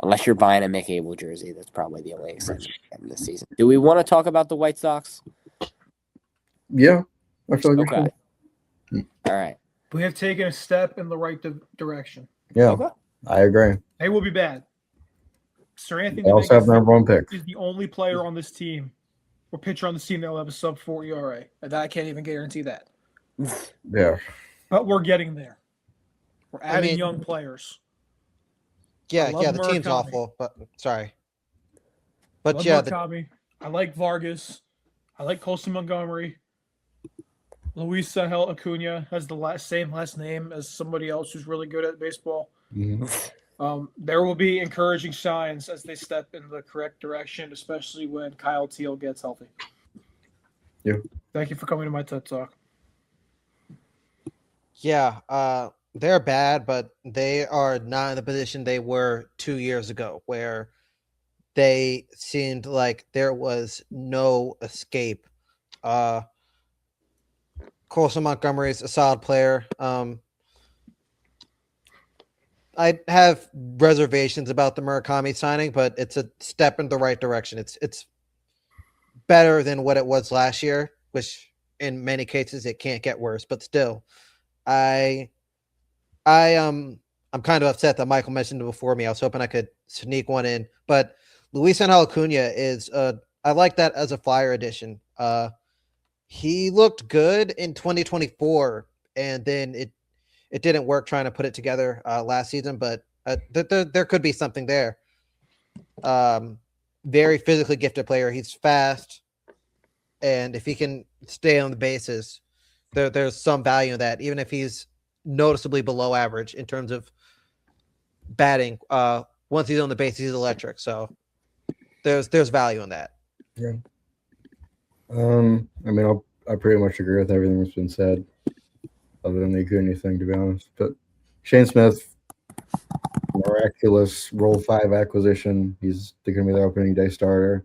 A: unless you're buying a Mick Abel jersey, that's probably the only exception in this season. Do we want to talk about the White Sox?
C: Yeah, I feel like
A: okay. All right.
B: We have taken a step in the right direction.
C: Yeah,
A: okay.
C: I agree.
B: They will be bad. Sir Anthony
C: They also have number one pick.
B: Is the only player on this team or pitcher on this team that will have a sub-4 ERA. And I can't even guarantee that.
C: Yeah.
B: But we're getting there. We're adding young players.
D: Yeah, the team's awful, but sorry. But
B: Murakami. I like Vargas. I like Colson Montgomery. Luis Angel Acuna has the same last name as somebody else who's really good at baseball.
C: Mm-hmm.
B: There will be encouraging signs as they step in the correct direction, especially when Kyle Teal gets healthy.
C: Yeah.
B: Thank you for coming to my TED Talk.
D: Yeah, they're bad, but they are not in the position they were 2 years ago, where they seemed like there was no escape. Colson Montgomery is a solid player. I have reservations about the Murakami signing, but it's a step in the right direction. It's better than what it was last year, which in many cases it can't get worse. But still, I'm kind of upset that Michael mentioned it before me. I was hoping I could sneak one in, but Luis Angel Acuna is I like that as a flyer addition. he looked good in 2024, and then it didn't work trying to put it together last season. But there could be something there. Very physically gifted player. He's fast, and if he can stay on the bases, there's some value in that, even if he's noticeably below average in terms of batting. Once he's on the base, he's electric. So there's value in that.
C: Yeah. I mean, I pretty much agree with everything that's been said, other than the Acuna thing, to be honest. But Shane Smith, miraculous Rule 5 acquisition. He's going to be the opening day starter.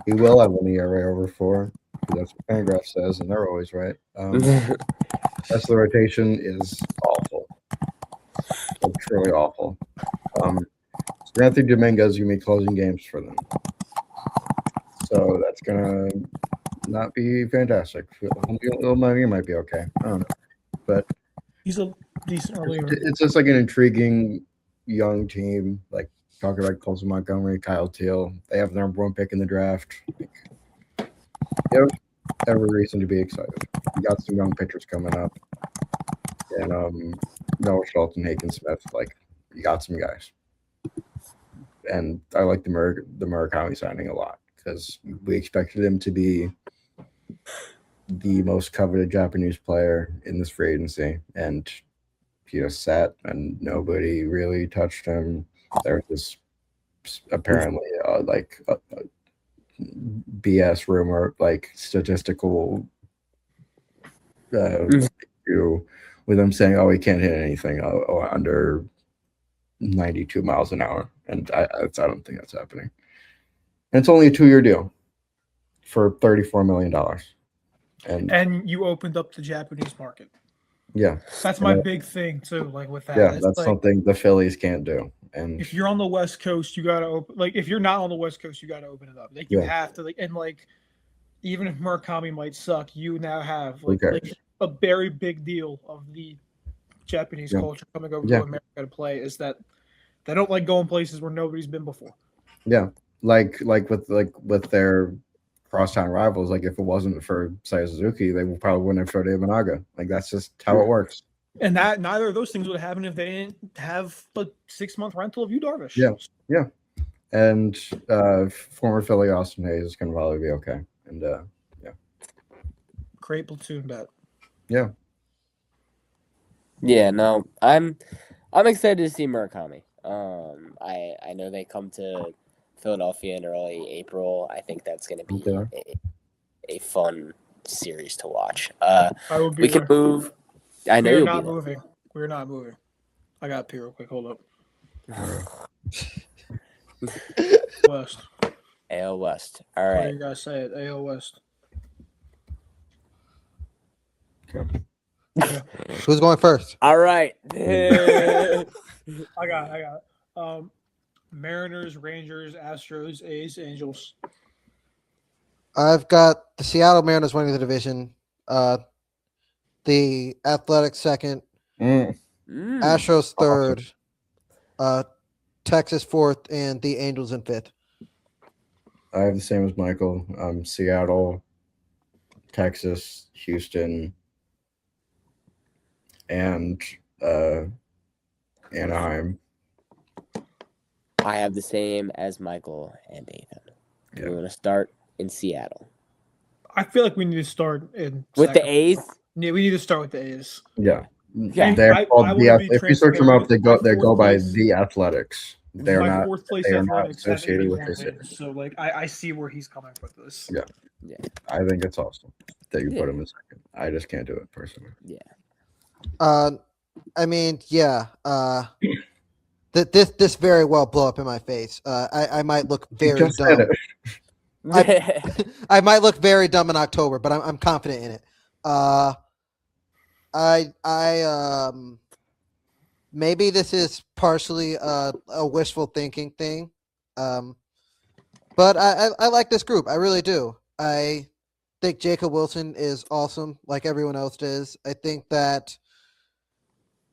C: He will have an ERA over 4. That's what Fangraph says, and they're always right. The rest of the rotation is awful. Like, truly awful. Anthony Dominguez is going to be closing games for them. So that's going to not be fantastic. Money might be okay. I don't know. But
B: He's a decent reliever.
C: it's just like an intriguing young team. Like talking about Colson Montgomery, Kyle Teal. They have their number 1 pick in the draft. Like, you have every reason to be excited. You got some young pitchers coming up. And Noah Schultz and Haken Smith. Like, you got some guys. And I like the Murakami signing a lot because we expected him to be the most coveted Japanese player in this free agency, and he just sat and nobody really touched him. There was this apparently BS rumor, like statistical issue with him saying, "Oh, he can't hit anything under 92 miles an hour," and I don't think that's happening. And it's only a 2-year deal for $34 million.
B: And you opened up the Japanese market.
C: Yeah.
B: That's my big thing too. Like with that.
C: Yeah, that's like, something the Phillies can't do. And
B: if you're on the West Coast, you gotta open. Like if you're not on the West Coast, you gotta open it up. Like you have to. Like and like even if Murakami might suck, you now have like a very big deal of the Japanese culture coming over to America to play. Is that they don't like going places where nobody's been before.
C: Yeah, like with their crosstown rivals. Like if it wasn't for Seiya Suzuki, they probably wouldn't have traded Imanaga. Like that's just how it works.
B: And that neither of those things would have happened if they didn't have a 6-month rental of Yu Darvish.
C: Yeah. And former Philly Austin Hayes is going to probably be okay. And
B: great platoon bet.
C: Yeah.
A: Yeah. No, I'm excited to see Murakami. I know they come to Philadelphia in early April. I think that's going to be a fun series to watch.
B: I will be
A: we can move. I know
B: you're not moving. We're not moving. I got P real quick. Hold up. West.
A: AL West. All right.
B: How you guys say it? AL West.
C: Okay.
B: Yeah.
D: Who's going first?
A: All right.
B: I got. Mariners, Rangers, Astros, A's, Angels.
D: I've got the Seattle Mariners winning the division. The Athletics second. Astros third. Texas fourth, and the Angels in fifth.
C: I have the same as Michael. Seattle, Texas, Houston, and Anaheim.
A: I have the same as Michael and Ethan.
C: Yeah.
A: We're going to start in Seattle.
B: I feel like we need to start
A: with the A's.
B: Yeah, we need to start with the A's.
C: Yeah.
A: Yeah.
C: They're called if you search them up, they go by the Athletics. They're not.
B: Fourth place
C: they are not associated with the city.
B: So like I see where he's coming with this.
C: Yeah. I think it's awesome that you put him in second. I just can't do it personally.
A: Yeah.
D: I mean, yeah. This very well blow up in my face. I might look very dumb. I might look very dumb in October, but I'm confident in it. I maybe this is partially a wishful thinking thing, but I like this group. I really do. I think Jacob Wilson is awesome, like everyone else does. I think that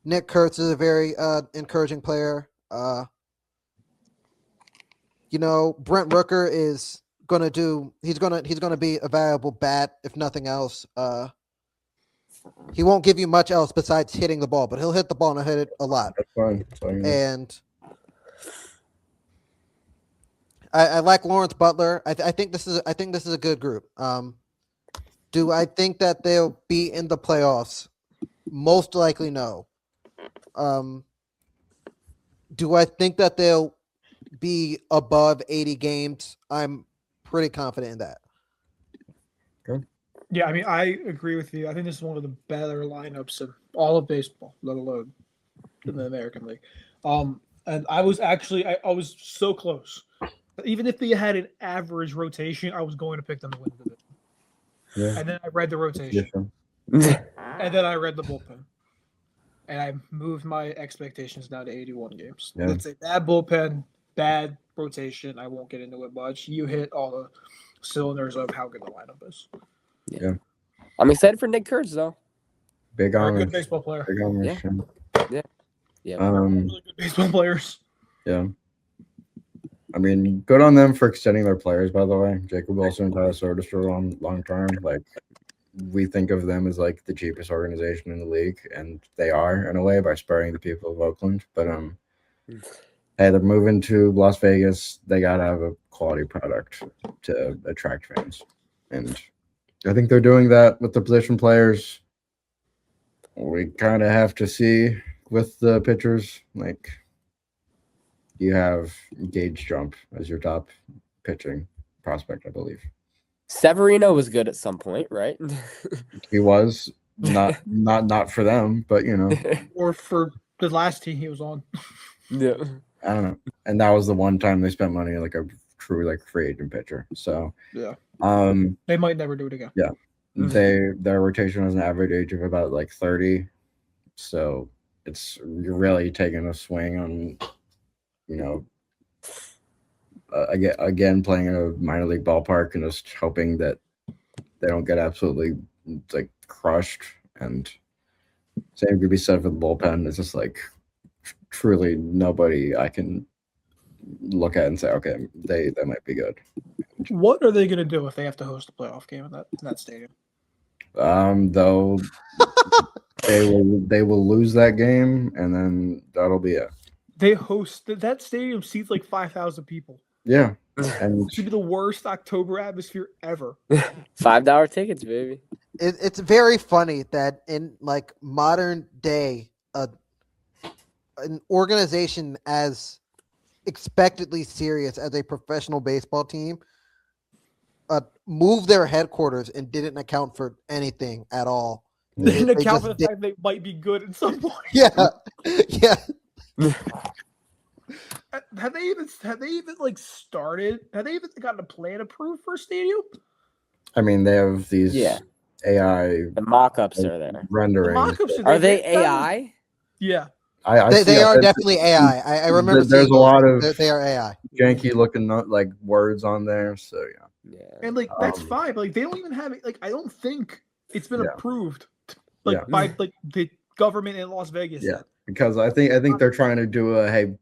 D: Nick Kurtz is a very encouraging player. Brent Rooker is gonna do. He's gonna be a valuable bat if nothing else. He won't give you much else besides hitting the ball, but he'll hit the ball and he'll hit it a lot.
C: That's fine. That's all you need.
D: And I like Lawrence Butler. I think this is a good group. Do I think that they'll be in the playoffs? Most likely, no. Do I think that they'll be above 80 games? I'm pretty confident in that.
B: Yeah, I mean, I agree with you. I think this is one of the better lineups in all of baseball, let alone in the American League. And I was actually, I was so close. Even if they had an average rotation, I was going to pick them to win the division.
C: Yeah.
B: And then I read the rotation.
C: Yeah.
B: And then I read the bullpen. And I moved my expectations down to 81 games.
C: Yeah.
B: It's a bad bullpen, bad rotation. I won't get into it much. You hit all the cylinders of how good the lineup is.
C: Yeah.
A: I'm excited for Nick Kurtz though.
C: Big
B: They're a
C: honors.
B: good baseball player.
C: Big honors.
A: Yeah. Yeah.
B: Really good baseball players.
C: Yeah. I mean, good on them for extending their players, by the way. Jacob Wilson and Tyler Soderstrom on long term. Like, we think of them as like the cheapest organization in the league, and they are in a way by sparing the people of Oakland. But hey, they're moving to Las Vegas. They gotta have a quality product to attract fans, and I think they're doing that with the position players. We kind of have to see with the pitchers. Like, you have Gage Jump as your top pitching prospect, I believe.
A: Severino was good at some point, right?
C: He was not for them, but you know,
B: Or for the last team he was on.
A: Yeah.
C: I don't know. And that was the one time they spent money on like a true like free agent pitcher. So
B: Yeah.
C: um
B: They might never do it again.
C: Yeah. Their rotation has an average age of about like 30. So you're really taking a swing on, you know, again playing in a minor league ballpark and just hoping that they don't get absolutely like crushed. And same could be said for the bullpen. It's just like truly nobody I can look at and say, okay, they might be good.
B: What are they going to do if they have to host a playoff game in that stadium?
C: Though they will lose that game, and then that'll be it.
B: They host that stadium seats like 5,000 people.
C: Yeah, and
B: It should be the worst October atmosphere ever.
A: $5 tickets, baby.
D: It's very funny that in like modern day, an organization as expectedly serious as a professional baseball team moved their headquarters and didn't account for anything at all.
B: They didn't
D: They
B: account for
D: just
B: the fact they might be good at some point.
D: Yeah, yeah.
B: Have they even like started? Have they even gotten a plan approved for a stadium?
C: I mean, they have these AI
A: The mock-ups are there.
B: The
C: renderings.
B: mock-ups
A: Are they
B: that was-
A: AI?
B: Yeah.
D: They are definitely AI. I remember
C: There's
D: seeing
C: a lot
D: those.
C: of
D: They are AI.
C: janky looking like words on there. So yeah.
A: Yeah.
B: And like that's fine. But, like they don't even have it. Like I don't think it's been
C: Yeah.
B: approved like
C: Yeah.
B: by like the government in Las Vegas.
C: Yeah. Because I think they're trying to do a hey,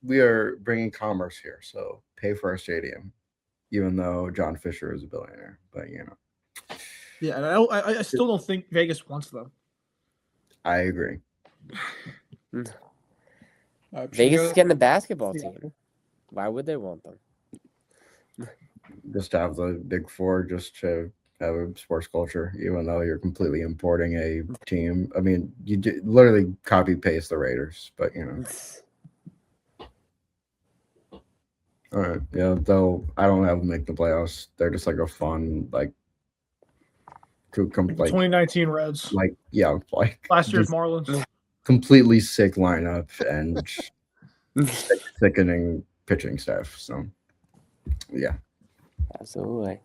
C: we are bringing commerce here, so pay for our stadium, even though John Fisher is a billionaire. But you know,
B: Yeah, and I still don't think Vegas wants them.
C: I agree.
A: Vegas is getting a basketball team. Why would they want them?
C: Just to have the big four, just to have a sports culture, even though you're completely importing a team. I mean, you literally copy paste the Raiders, but you know. All right, yeah. Though I don't have them make the playoffs. They're just like a fun like. Like
B: 2019 Reds.
C: Like yeah, like
B: Last year's
C: just
B: Marlins.
C: completely sick lineup and sickening pitching staff. So yeah,
A: Absolutely.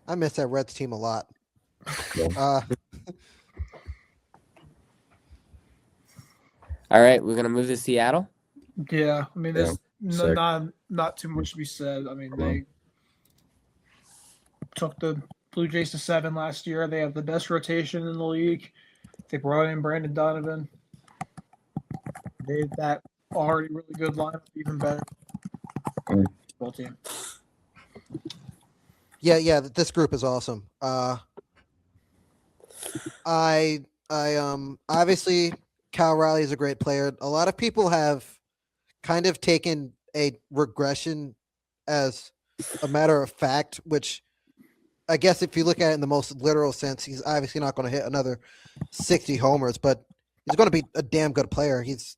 D: I miss that Reds team a lot.
C: cool.
A: All right, we're gonna move to Seattle.
B: Yeah, I mean, there's
C: sick.
B: not too much to be said. I mean,
C: Come
B: they
C: on.
B: took the Blue Jays to 7 last year. They have the best rotation in the league. They brought in Brandon Donovan. They made that already really good lineup even better.
C: Mm.
B: Baseball team.
D: Yeah. This group is awesome. Obviously Cal Riley is a great player. A lot of people have kind of taken a regression as a matter of fact, which I guess if you look at it in the most literal sense, he's obviously not going to hit another 60 homers, but he's going to be a damn good player. He's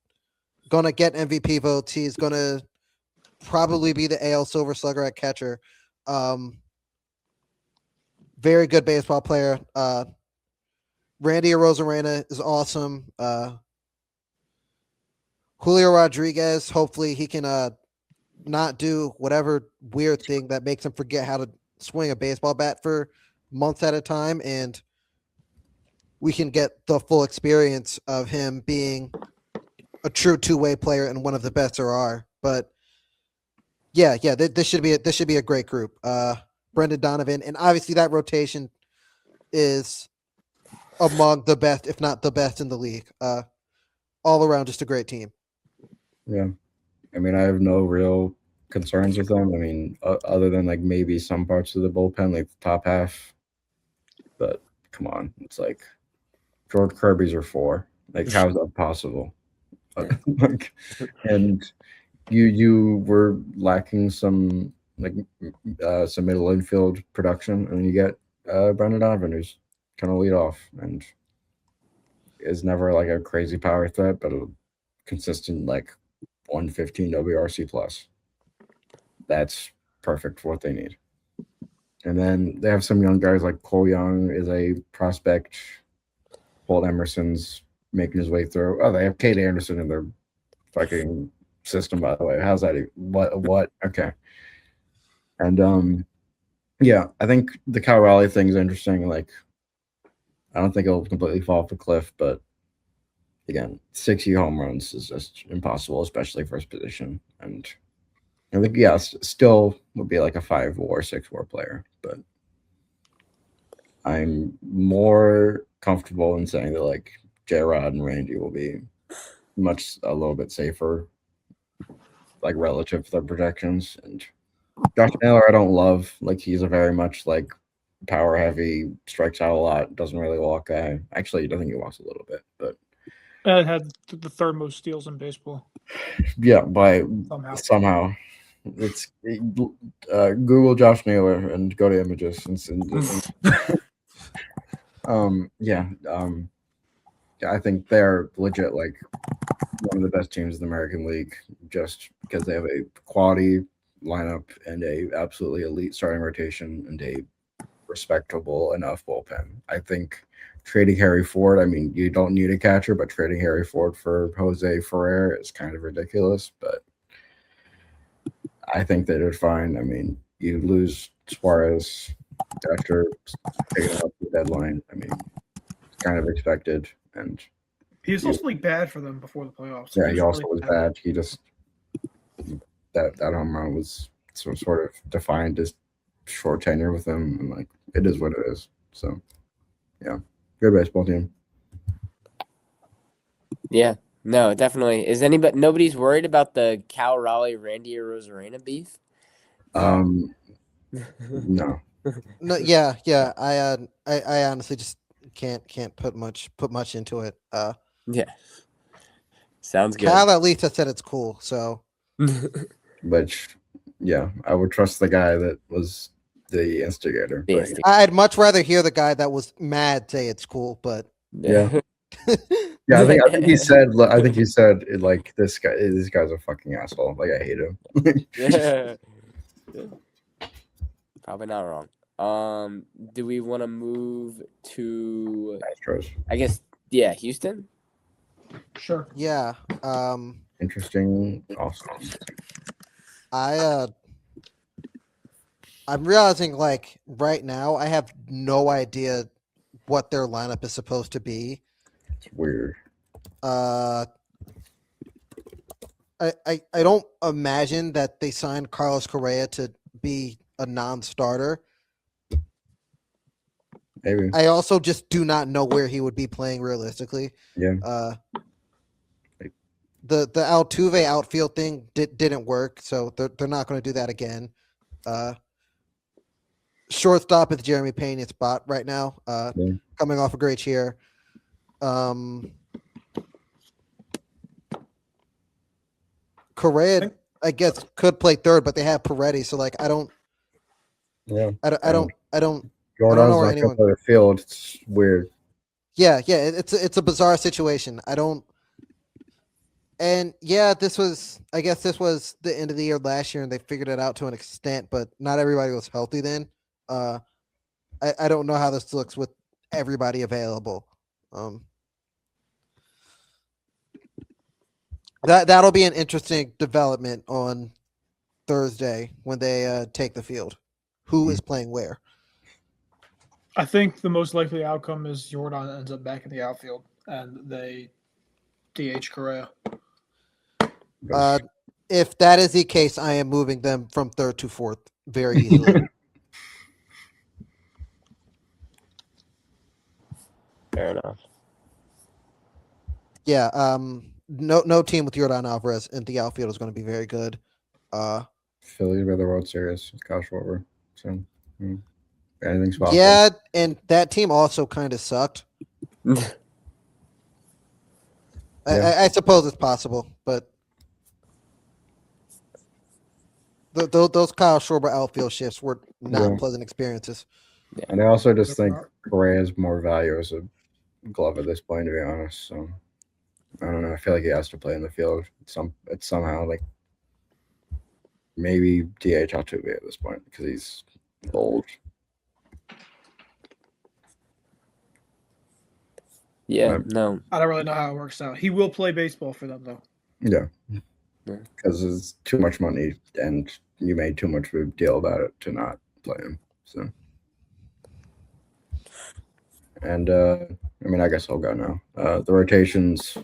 D: going to get MVP votes. He's going to probably be the AL Silver Slugger at catcher. Very good baseball player. Randy Arozarena is awesome. Julio Rodriguez, hopefully he can not do whatever weird thing that makes him forget how to swing a baseball bat for months at a time, and we can get the full experience of him being a true two-way player and one of the best there are. But this should be a great group. Brendan Donovan, and obviously that rotation is among the best, if not the best in the league. All around, just a great team.
C: Yeah. I mean, I have no real concerns with them. I mean, other than like maybe some parts of the bullpen, like the top half. But come on, it's like George Kirby's are 4. Like, how is that possible? Like, and you were lacking some some middle infield production, and you get Brendan Donovan, who's kind of lead off and is never like a crazy power threat, but a consistent like 115 WRC plus. That's perfect for what they need. And then they have some young guys like Cole Young is a prospect. Paul Emerson's making his way through. Oh, they have Kate Anderson in their fucking system, by the way. How's that? What? Okay. And yeah, I think the Cal Raleigh thing is interesting. Like, I don't think it'll completely fall off the cliff, but again, 60 home runs is just impossible, especially first position. And I think, yeah, still would be like a 5 WAR, 6 WAR player, but I'm more comfortable in saying that like J-Rod and Randy will be a little bit safer, like relative to their projections. And Josh Naylor, I don't love. Like, he's a very much like power heavy, strikes out a lot, doesn't really walk guy. Actually, I think he walks a little bit, but
B: It had the third most steals in baseball.
C: yeah, by
B: Somehow.
C: it's Google Josh Naylor and go to images yeah, I think they're legit like one of the best teams in the American League, just because they have a quality lineup and a absolutely elite starting rotation and a respectable enough bullpen. I think trading Harry Ford, I mean, you don't need a catcher, but trading Harry Ford for Jose Ferrer is kind of ridiculous, but I think they did fine. I mean, you lose Suarez after taking up the deadline. I mean, it's kind of expected. And
B: he was supposed to be bad for them before the playoffs.
C: Yeah, he also was bad. He just that home run was sort of defined his short tenure with him, and like it is what it is. So yeah, good baseball team.
A: Yeah, no, definitely. Nobody's worried about the Cal Raleigh Randy Arozarena beef?
C: No.
D: No, yeah. I honestly just can't put much into it.
A: Yeah. Sounds good.
D: Cal at least has said it's cool, so.
C: Which, yeah, I would trust the guy that was the instigator.
D: I'd much rather hear the guy that was mad say it's cool, but
C: yeah. Yeah, I think he said like this guy's a fucking asshole. Like, I hate him.
A: Yeah. Probably not wrong. Do we want to move to
C: Astros?
A: I guess, yeah, Houston?
B: Sure.
D: Yeah.
C: Interesting also.
D: I'm realizing like right now I have no idea what their lineup is supposed to be.
C: It's weird.
D: I don't imagine that they signed Carlos Correa to be a non-starter.
C: Maybe.
D: I also just do not know where he would be playing realistically.
C: Yeah.
D: The Altuve outfield thing didn't work, so they're not going to do that again. Shortstop is Jeremy Pena's spot right now.
C: Yeah.
D: Coming off a great year. Correa, I guess, could play third, but they have Peretti, so like I don't
C: Yeah.
D: know
C: Jordan's
D: where
C: not
D: anyone.
C: going to the field. It's weird.
D: Yeah, it's a bizarre situation. And yeah, I guess this was the end of the year last year, and they figured it out to an extent, but not everybody was healthy then. I don't know how this looks with everybody available. That'll be an interesting development on Thursday when they take the field. Who is playing where?
B: I think the most likely outcome is Jordan ends up back in the outfield and they DH Correa.
D: If that is the case, I am moving them from third to fourth very easily.
A: Fair enough.
D: Yeah. No team with Jordan Alvarez in the outfield is going to be very good.
C: Philly by the World Series with Kyle Schwarber. So anything's possible.
D: Yeah, and that team also kind of sucked. I suppose it's possible, but those Kyle Schwarber outfield shifts were not pleasant experiences.
C: And I also just think Correa has more value as a glove at this point, to be honest. So I don't know. I feel like he has to play in the field. It's somehow like maybe DH Altuve at this point because he's old.
A: Yeah, no.
B: I don't really know how it works out. He will play baseball for them, though.
C: Yeah. Because it's too much money and you made too much of a deal about it to not play him. So, and I mean, I guess I'll go now. The rotation's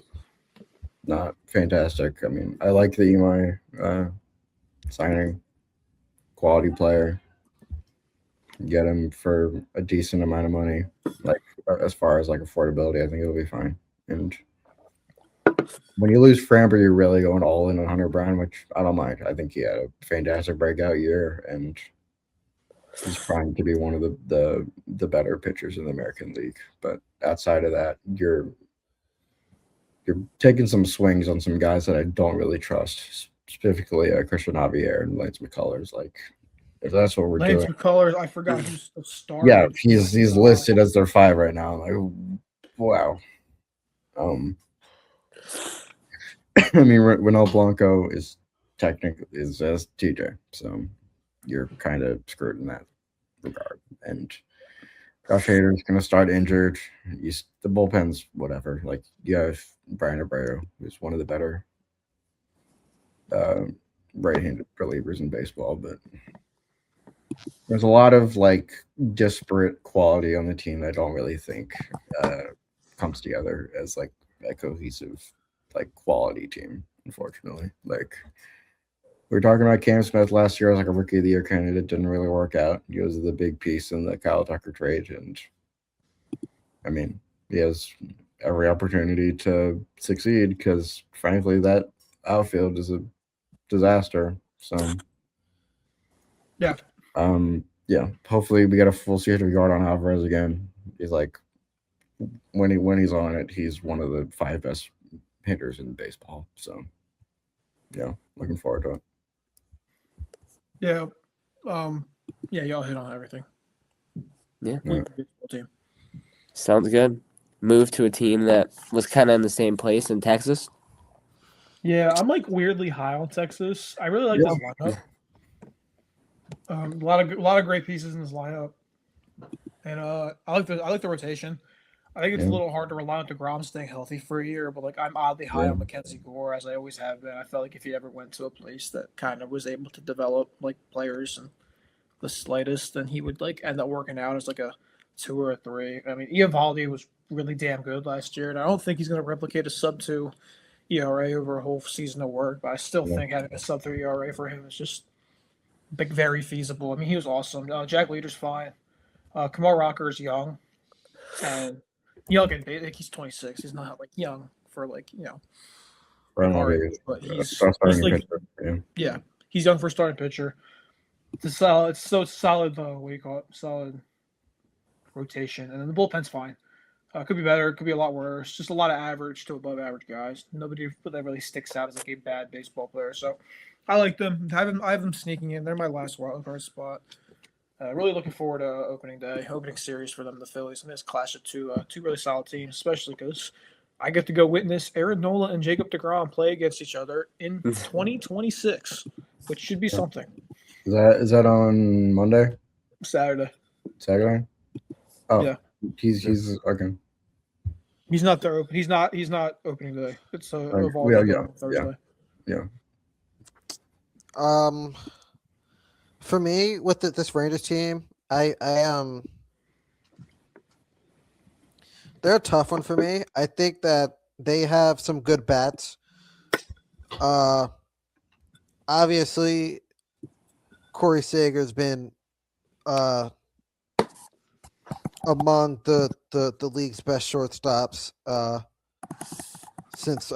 C: not fantastic. I mean, I like the Imai signing, quality player. Get him for a decent amount of money. Like as far as like affordability, I think it'll be fine. And when you lose Framber, you're really going all in on Hunter Brown, which I don't mind. I think he had a fantastic breakout year, and he's trying to be one of the better pitchers in the American League. But outside of that, you're taking some swings on some guys that I don't really trust, specifically Christian Javier and Lance McCullers. Like, if that's what we're
B: Lance
C: doing,
B: McCullers, I forgot who's the star.
C: yeah, he's listed as their 5 right now. Like, wow. I mean, Renault Blanco is technically as TJ, so you're kind of screwed in that regard. And Josh Hader's going to start injured. The bullpen's whatever. Like, you have Brian Abreu, who's one of the better right-handed relievers in baseball, but there's a lot of like disparate quality on the team that I don't really think comes together as like a cohesive like quality team, unfortunately. Like, we were talking about Cam Smith last year as like a rookie of the year candidate. Didn't really work out. He was the big piece in the Kyle Tucker trade, and I mean, he has every opportunity to succeed because frankly that outfield is a disaster. So
B: yeah.
C: Hopefully we get a full season of Jordan Alvarez again. He's like when he's on it, he's one of the 5 best hitters in baseball. So yeah, looking forward to it.
B: Yeah. Y'all hit on everything.
A: Yeah.
B: Team.
A: Sounds good. Move to a team that was kind of in the same place in Texas.
B: Yeah, I'm like weirdly high on Texas. I really like this lineup. A lot of great pieces in this lineup, and I like the rotation. I think it's a little hard to rely on DeGrom staying healthy for a year, but like I'm oddly high on Mackenzie Gore, as I always have been. I felt like if he ever went to a place that kind of was able to develop like players and the slightest, then he would like end up working out as like a 2 or a 3. I mean, Eovaldi was really damn good last year, and I don't think he's going to replicate a sub-2 ERA over a whole season of work, but I still think having a sub-3 ERA for him is just very feasible. I mean, he was awesome. Jack Leader's fine. Kamal Rocker is young, and like he's 26. He's not like young for like our age, but he's like, he's young for a starting pitcher. It's so solid though. What do you call it? Solid rotation, and then the bullpen's fine. Could be better. Could be a lot worse. Just a lot of average to above average guys. Nobody that really sticks out as like a bad baseball player. So I like them. I have them sneaking in. They're my last wild card spot. Really looking forward to opening day, opening series for them, the Phillies, and this clash of two really solid teams, especially because I get to go witness Aaron Nola and Jacob DeGrom play against each other in 2026, which should be something.
C: Is that on Monday?
B: Saturday.
C: Saturday? Oh,
B: Yeah.
C: He's okay.
B: He's not there. He's not opening day. It's evolved
C: yeah,
B: on Thursday.
C: Yeah.
D: For me, with this Rangers team, I they're a tough one for me. I think that they have some good bats. Obviously, Corey Seager's been among the league's best shortstops since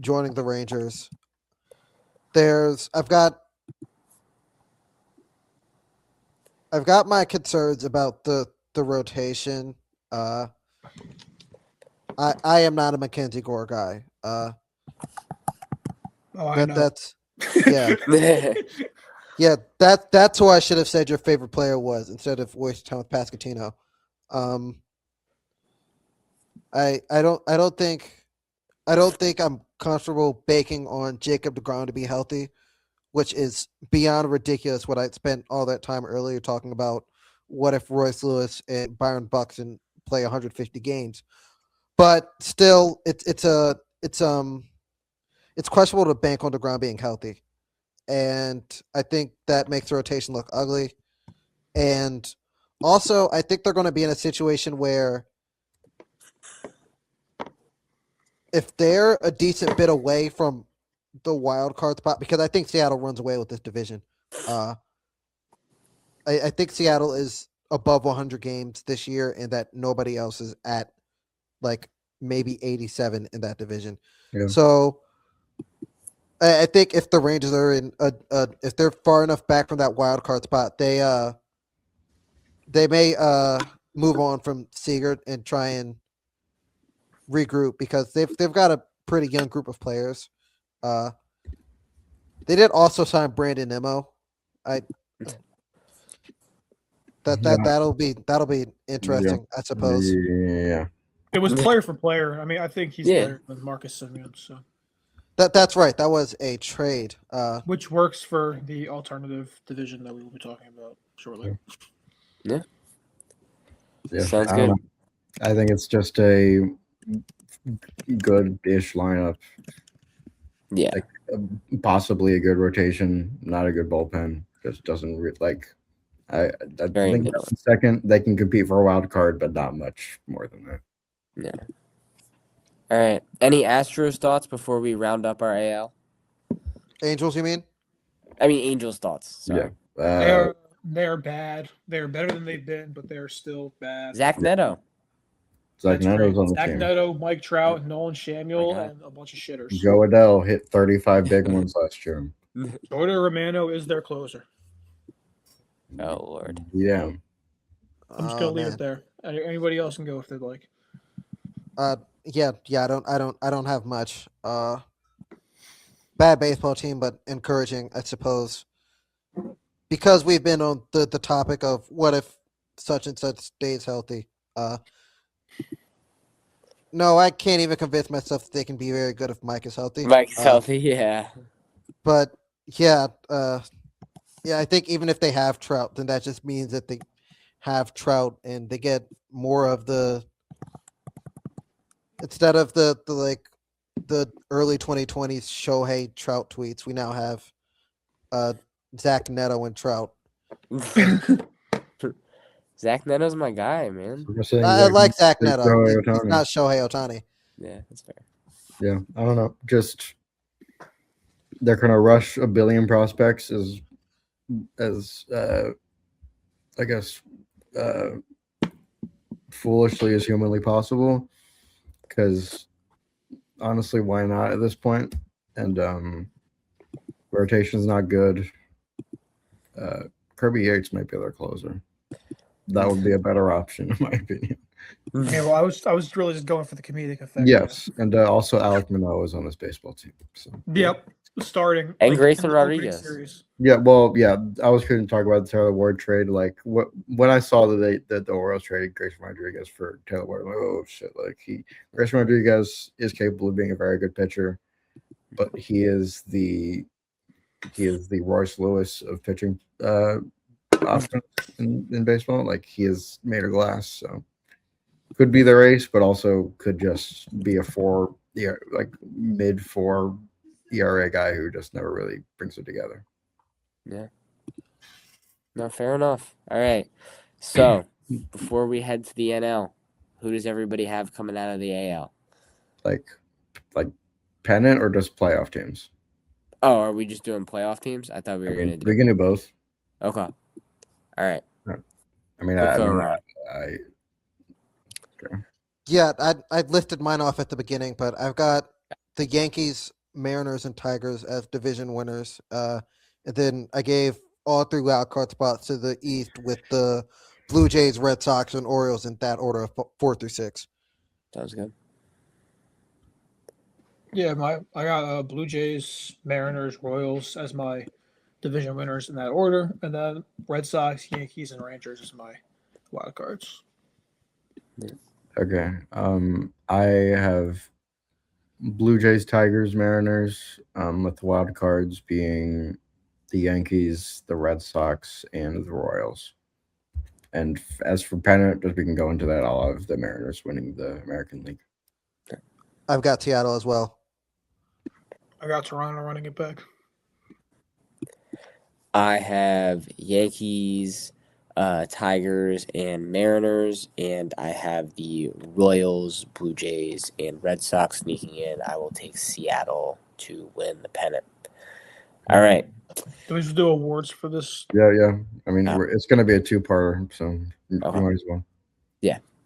D: joining the Rangers. I've got my concerns about the rotation. I am not a Mackenzie Gore guy.
B: I know.
D: That's yeah. Yeah, that's who I should have said your favorite player was instead of wasting time with Pascatino. I don't think I'm comfortable baking on Jacob DeGrom to be healthy, which is beyond ridiculous. What I spent all that time earlier talking about. What if Royce Lewis and Byron Buxton play 150 games? But still, it's questionable to bank on DeGrom being healthy. And I think that makes the rotation look ugly. And also, I think they're going to be in a situation where if they're a decent bit away from the wild card spot, because I think Seattle runs away with this division. I think Seattle is above 100 games this year, and that nobody else is at like maybe 87 in that division.
C: Yeah.
D: So I think if the Rangers are in if they're far enough back from that wild card spot, they may move on from Seager and try and regroup because they've got a pretty young group of players. They did also sign Brandon Nimmo. That'll be interesting, I suppose.
C: Yeah.
B: It was player for player. I mean, I think he's better than Marcus Semien. So
D: that's right. That was a trade,
B: which works for the alternative division that we will be talking about shortly.
A: Yeah.
C: Sounds
A: good.
C: I think it's just a good-ish lineup.
A: Yeah.
C: Like, possibly a good rotation, not a good bullpen. Just doesn't I think second they can compete for a wild card, but not much more than that.
A: Yeah. All right. Any Astros thoughts before we round up our AL?
D: Angels, you mean?
A: I mean Angels thoughts. Sorry.
C: Yeah.
B: They're bad. They're better than they've been, but they're still bad.
A: Zach Neto.
C: Zach Neto's on the
B: Zach
C: team.
B: Neto, Mike Trout, Nolan Samuel, and a bunch of shitters.
C: Joe Adell hit 35 big ones last year.
B: Jordan Romano is their closer.
A: Oh Lord.
C: Yeah.
B: I'm just gonna leave it there. Anybody else can go if they'd like.
D: Yeah. I don't have much. Bad baseball team, but encouraging, I suppose. Because we've been on the topic of what if such and such stays healthy. No, I can't even convince myself that they can be very good if Mike is healthy.
A: Mike's healthy, yeah.
D: But yeah, I think even if they have Trout, then that just means that they have Trout and they get more of the instead of the early 2020s Shohei Trout tweets, we now have Zach Neto and Trout.
A: Zach Neto's my guy, man.
D: I like Zach Neto. He's not Shohei Ohtani.
A: Yeah, that's fair.
C: Yeah, I don't know. Just they're gonna rush a billion prospects as I guess foolishly as humanly possible. Because honestly, why not at this point? And rotation's not good. Kirby Yates might be their closer. That would be a better option, in my opinion.
B: Okay, well, I was really just going for the comedic effect.
C: Yes, and also Alec Manoah is on this baseball team. So
B: Yep. Starting.
A: And
B: like,
A: Grayson
B: in the opening
A: Rodriguez.
B: series.
C: yeah, well, yeah, I was going to talk about the Taylor Ward trade. Like, when I saw that the Orioles traded Grayson Rodriguez for Taylor Ward, I'm like, oh shit! Like Grayson Rodriguez is capable of being a very good pitcher, but he is the Royce Lewis of pitching options in baseball. Like, he is made of glass, so could be their ace, but also could just be a mid 4 ERA guy who just never really brings it together.
A: Yeah. No, fair enough. All right. So before we head to the NL, who does everybody have coming out of the AL?
C: Like pennant or just playoff teams?
A: Oh, are we just doing playoff teams? I thought we were gonna do.
C: We can do both.
A: Okay. All right.
C: I mean,
A: Quick go around.
D: Yeah, I lifted mine off at the beginning, but I've got the Yankees, Mariners, and Tigers as division winners. And then I gave all 3 wild card spots to the East with the Blue Jays, Red Sox, and Orioles in that order of 4 through 6.
A: Sounds good.
B: Yeah, I got Blue Jays, Mariners, Royals as my division winners in that order, and then Red Sox, Yankees, and Rangers as my wild cards.
C: Okay. I have Blue Jays, Tigers, Mariners, with the wild cards being the Yankees, the Red Sox, and the Royals. And as for pennant, as we can go into that, I'll have the Mariners winning the American League.
D: I've got Seattle as well.
B: I got Toronto running it back.
A: I have Yankees, Tigers, and Mariners, and I have the Royals, Blue Jays, and Red Sox sneaking in. I will take Seattle to win the pennant. All right.
B: Do we just do awards for this?
C: Yeah. I mean, it's going to be a 2-parter, so you
A: Okay.
C: might as well.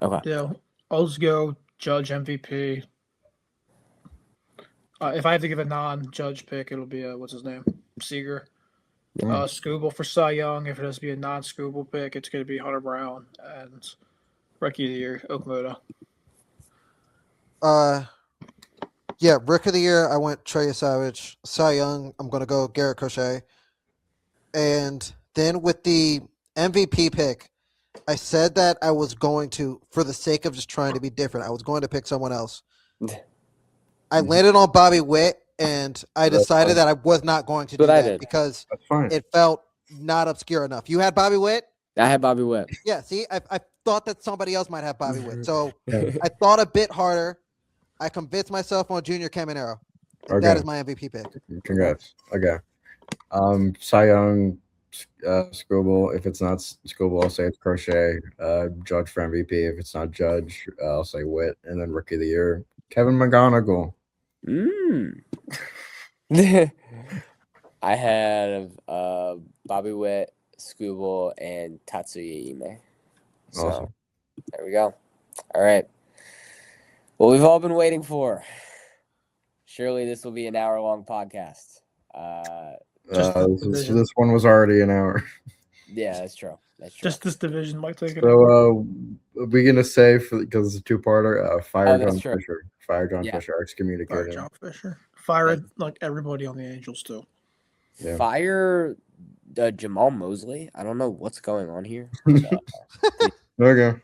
A: Okay.
B: Yeah, I'll just go Judge MVP. If I have to give a non-Judge pick, it'll be what's his name, Seager. Scooble for Cy Young. If it has to be a non-Scooble pick, it's going to be Hunter Brown, and Rookie of the Year, Okamoto.
D: Yeah, Rookie of the Year, I went Trey Savage. Cy Young, I'm going to go Garrett Crochet. And then with the MVP pick, I said that I was going to, for the sake of just trying to be different, I was going to pick someone else. I landed on Bobby Witt, and I decided that I was not going to do that because it felt not obscure enough. You had Bobby Witt?
A: I had Bobby Witt.
D: Yeah, see, I thought that somebody else might have Bobby Witt. So I thought a bit harder. I convinced myself on Junior Caminero.
C: Okay.
D: That is my MVP pick.
C: Congrats. Okay. Cy Young, Scooble. If it's not Scooble, I'll say it's Crochet. Judge for MVP. If it's not Judge, I'll say Witt. And then Rookie of the Year, Kevin McGonigal.
A: I have Bobby Witt, Scooble, and Tatsuya Ime. So
C: Awesome.
A: There we go. All right. What we've all been waiting for. Surely this will be an hour-long podcast.
C: This one was already an hour.
A: Yeah, that's true.
B: Just this division might take it.
C: So, are we gonna say, because it's a 2-parter, fire John Fisher? Fire John Fisher, excommunicated.
B: Fire John Fisher. Fire like everybody on the Angels too.
C: Yeah.
A: Fire Jamal Mosley. I don't know what's going on here.
C: Okay.